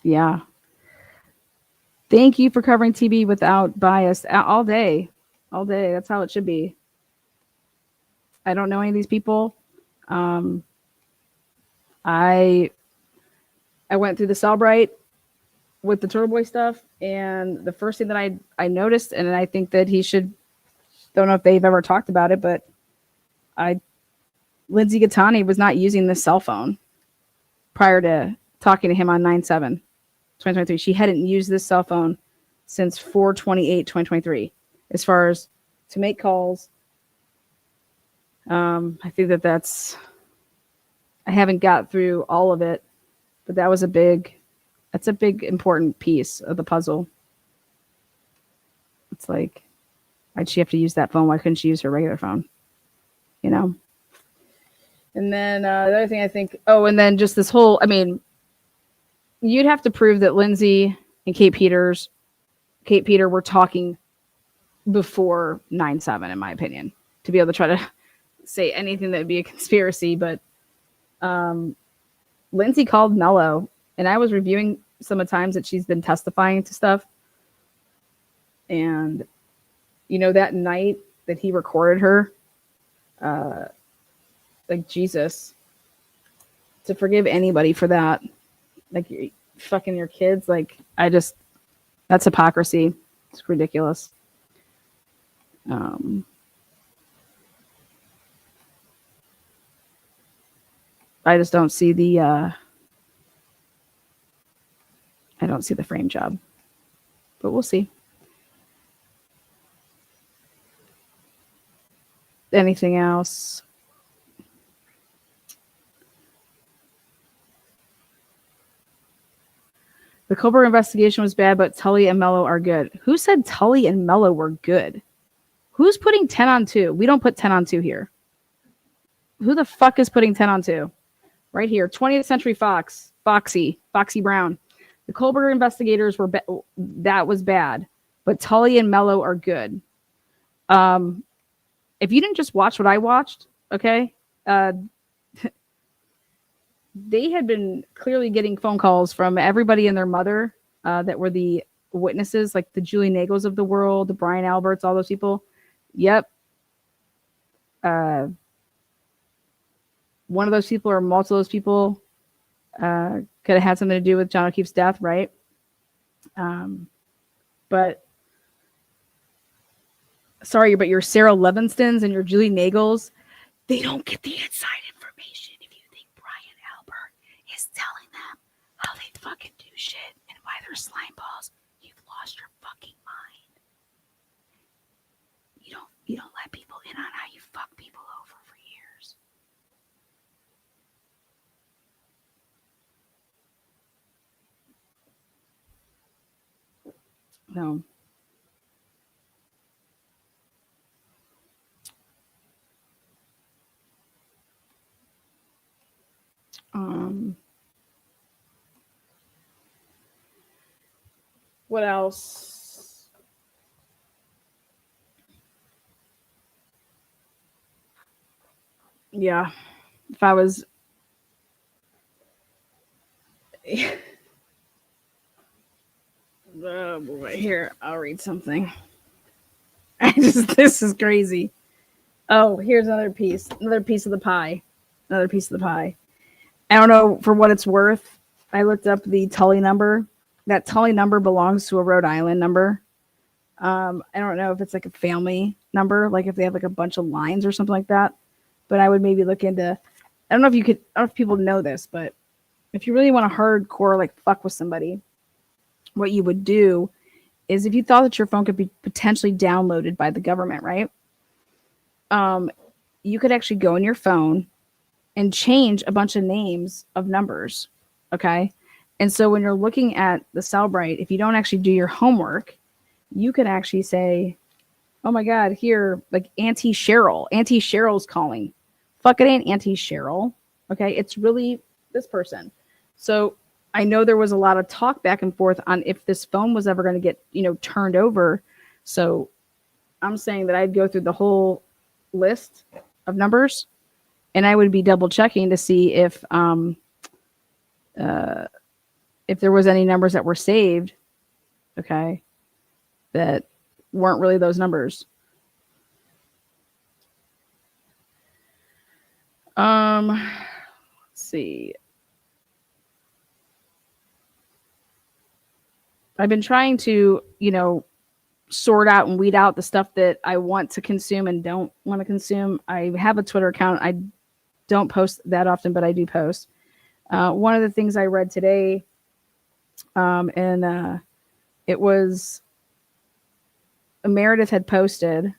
Yeah. Thank you for covering TB without bias all day. All day. That's how it should be. I don't know any of these people. I went through the Cellbrite with the Turtleboy stuff, and the first thing that I noticed, and I think that he should, don't know if they've ever talked about it, but Lindsay Gattani was not using this cell phone prior to talking to him on 9/7/2023. She hadn't used this cell phone since 4/28/2023 as far as to make calls. I think I haven't got through all of it, but that's a big important piece of the puzzle. It's like, why'd she have to use that phone? Why couldn't she use her regular phone? And then the other thing I think, and then just this whole, you'd have to prove that Lindsay and Kate Peter were talking before 9/7, in my opinion, to be able to try to say anything that would be a conspiracy. But Lindsay called Mello, and I was reviewing some of the times that she's been testifying to stuff. And, that night that he recorded her, like, Jesus, to forgive anybody for that, like, you're fucking your kids, like, that's hypocrisy. It's ridiculous. 'Cause, I just don't see the frame job, but we'll see. Anything else? The Colbert investigation was bad, but Tully and Mello are good. Who said Tully and Mello were good? Who's putting 10 on 2? We don't put 10 on 2 here. Who the fuck is putting 10 on 2? Right here. 20th Century Fox. Foxy Brown. The Colbert investigators were that was bad, but Tully and Mello are good. If you didn't just watch what I watched, okay, they had been clearly getting phone calls from everybody and their mother that were the witnesses, like the Julie Nagels of the world, the Brian Alberts, all those people. Yep. One of those people or multiple of those people could have had something to do with John O'Keefe's death, right? But sorry, but your Sarah Levinstons and your Julie Nagels, they don't get the inside information. If you think Brian Albert is telling them how they fucking do shit and why they're slime balls, you've lost your fucking mind. You don't let people in on how you fuck people over for years. No. What else? Yeah. If I was oh boy, here, I'll read something. This is crazy. Oh, here's another piece of the pie. I don't know, for what it's worth, I looked up the Tully number. That Tully number belongs to a Rhode Island number. I don't know if it's like a family number, like if they have like a bunch of lines or something like that. But I would maybe look into, I don't know if people know this, but if you really want to hardcore like fuck with somebody, what you would do is, if you thought that your phone could be potentially downloaded by the government, right? You could actually go in your phone and change a bunch of names of numbers. Okay. And so when you're looking at the Cellbrite, if you don't actually do your homework, you can actually say, oh my God, here, like Auntie Cheryl. Auntie Cheryl's calling. Fuck, it ain't Auntie Cheryl. Okay. It's really this person. So I know there was a lot of talk back and forth on if this phone was ever going to get, turned over. So I'm saying that I'd go through the whole list of numbers and I would be double checking to see if there was any numbers that were saved, okay, that weren't really those numbers. Let's see. I've been trying to, sort out and weed out the stuff that I want to consume and don't want to consume. I have a Twitter account. I don't post that often, but I do post. One of the things I read today, and it was Meredith had posted,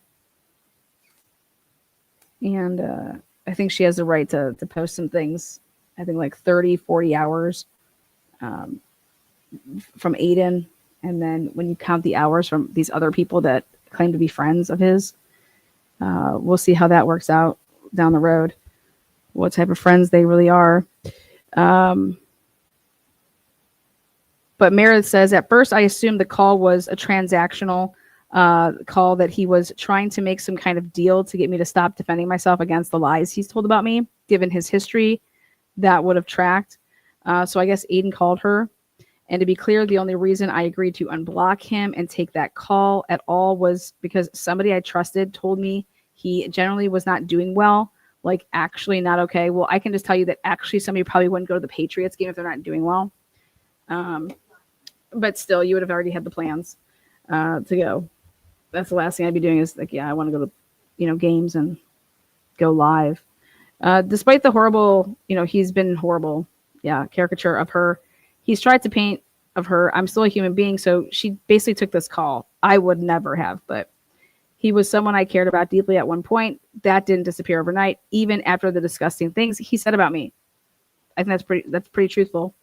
and I think she has the right to post some things, I think like 30, 40 hours from Aiden. And then when you count the hours from these other people that claim to be friends of his, we'll see how that works out down the road, what type of friends they really are. But Meredith says, at first I assumed the call was a transactional call, that he was trying to make some kind of deal to get me to stop defending myself against the lies he's told about me. Given his history, that would have tracked. So I guess Aiden called her. And to be clear, the only reason I agreed to unblock him and take that call at all was because somebody I trusted told me he generally was not doing well, like actually not okay. Well, I can just tell you that actually somebody probably wouldn't go to the Patriots game if they're not doing well. But still, you would have already had the plans to go. That's the last thing I'd be doing is like, yeah, I want to go to, games and go live. Despite the horrible, he's been horrible, caricature of her. He's tried to paint of her. I'm still a human being, so she basically took this call. I would never have, but he was someone I cared about deeply at one point. That didn't disappear overnight, even after the disgusting things he said about me. I think that's pretty truthful.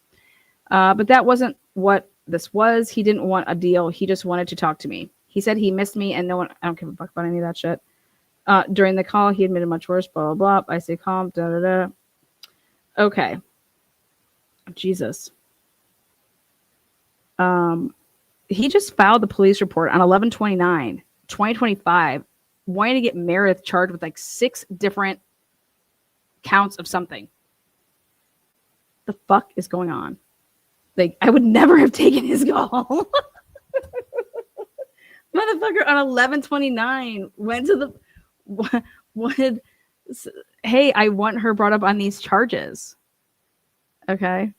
But that wasn't what this was. He didn't want a deal. He just wanted to talk to me. He said he missed me, and I don't give a fuck about any of that shit. During the call, he admitted much worse, blah, blah, blah. I say calm, da, da, da. Okay. Jesus. He just filed the police report on 11/29/2025, wanting to get Meredith charged with like 6 different counts of something. The fuck is going on? Like, I would never have taken his call. Motherfucker on 11/29 went to the wanted. Hey, I want her brought up on these charges. Okay.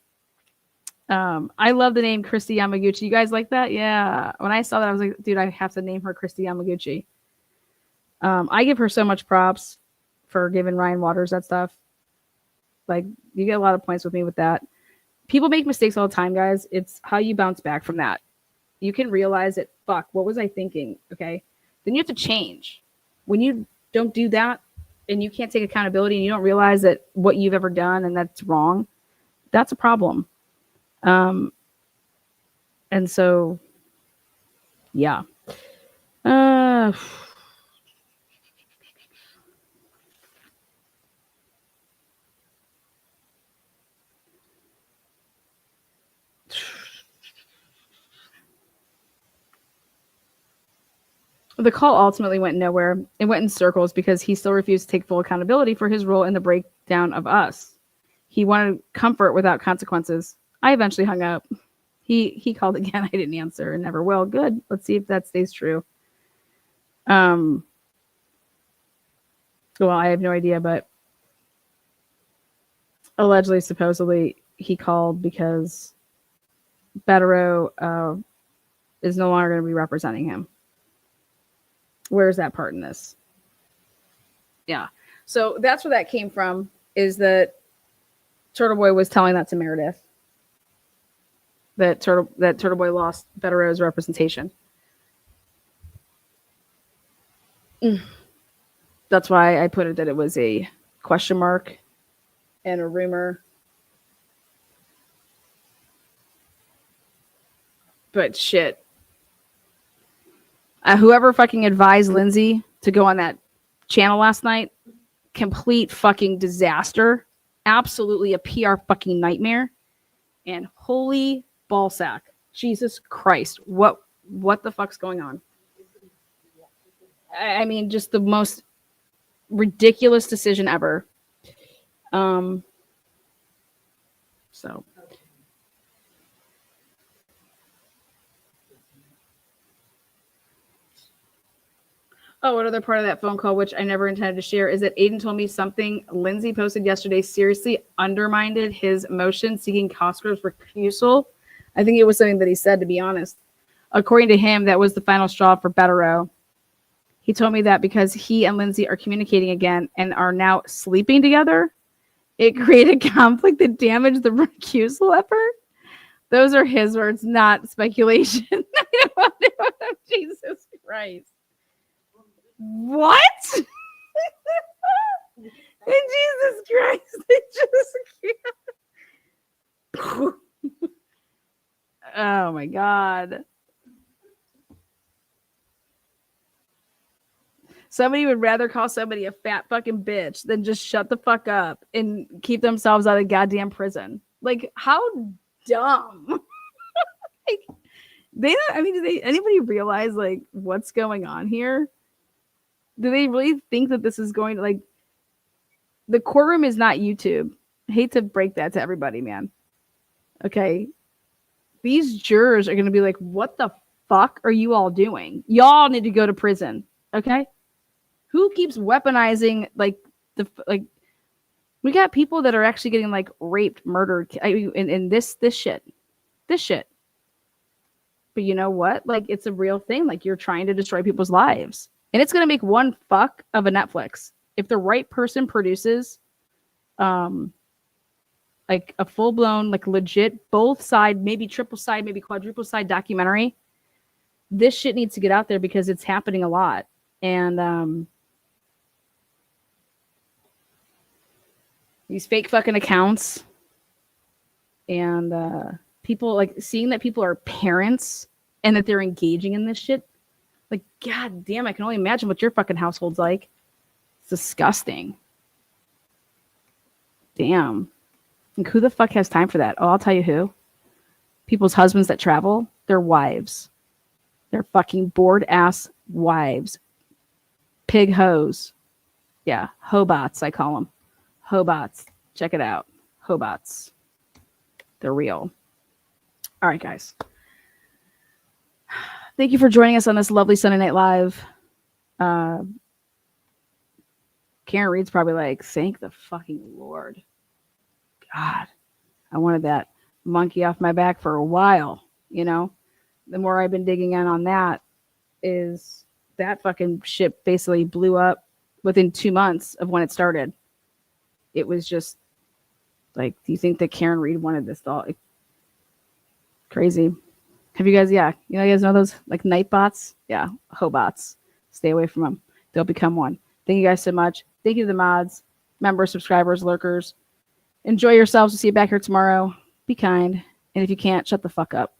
I love the name Christy Yamaguchi. You guys like that? Yeah. When I saw that, I was like, dude, I have to name her Christy Yamaguchi. I give her so much props for giving Ryan Waters that stuff. Like, you get a lot of points with me with that. People make mistakes all the time, guys. It's how you bounce back from that. You can realize that, fuck, what was I thinking? Okay. Then you have to change. When you don't do that and you can't take accountability and you don't realize that what you've ever done and that's wrong, that's a problem. And so, yeah. The call ultimately went nowhere. It went in circles because he still refused to take full accountability for his role in the breakdown of us. He wanted comfort without consequences. I eventually hung up. He called again. I didn't answer and never will. Good. Let's see if that stays true. Well, I have no idea, but allegedly, supposedly, he called because Bederow is no longer going to be representing him. Where's that part in this? Yeah. So that's where that came from, is that Turtleboy was telling that to Meredith. That Turtleboy lost Bederow's representation. That's why I put it that it was a question mark and a rumor. But shit. Whoever fucking advised Lindsay to go on that channel last night, complete fucking disaster. Absolutely a PR fucking nightmare. And holy ballsack. Jesus Christ. What the fuck's going on? I mean, just the most ridiculous decision ever. So. Oh, another part of that phone call, which I never intended to share, is that Aiden told me something Lindsay posted yesterday seriously undermined his motion seeking Cosgrove's recusal. I think it was something that he said, to be honest. According to him, that was the final straw for Bederow. He told me that because he and Lindsay are communicating again and are now sleeping together, it created conflict that damaged the recusal effort. Those are his words, not speculation. Jesus Christ. What? Jesus Christ. I just can't. Oh my God. Somebody would rather call somebody a fat fucking bitch than just shut the fuck up and keep themselves out of goddamn prison. Like, how dumb. Like, do anybody realize like what's going on here? Do they really think that this is going to, like, the courtroom is not YouTube. I hate to break that to everybody, man. Okay. These jurors are going to be like, what the fuck are you all doing? Y'all need to go to prison. Okay. Who keeps weaponizing, like, we got people that are actually getting, like, raped, murdered, in this shit. This shit. But you know what? Like, it's a real thing. Like, you're trying to destroy people's lives. And it's going to make one fuck of a Netflix. If the right person produces like a full blown, like legit, both side, maybe triple side, maybe quadruple side documentary. This shit needs to get out there because it's happening a lot. And these fake fucking accounts and people, like, seeing that people are parents and that they're engaging in this shit. Like, god damn, I can only imagine what your fucking household's like. It's disgusting. Damn. Like, who the fuck has time for that? Oh, I'll tell you who. People's husbands that travel, their wives. They're fucking bored ass wives. Pig hoes. Yeah, hobots, I call them. Hobots. Check it out. Hobots. They're real. All right, guys. Thank you for joining us on this lovely Sunday Night Live. Karen Reed's probably like, thank the fucking Lord. God, I wanted that monkey off my back for a while, you know? The more I've been digging in on that is that fucking ship basically blew up within 2 months of when it started. It was just like, do you think that Karen Reed wanted this doll? Crazy. Have you guys, yeah, you guys know those like night bots? Yeah, hobots. Stay away from them. They'll become one. Thank you guys so much. Thank you to the mods, members, subscribers, lurkers. Enjoy yourselves. We'll see you back here tomorrow. Be kind. And if you can't, shut the fuck up.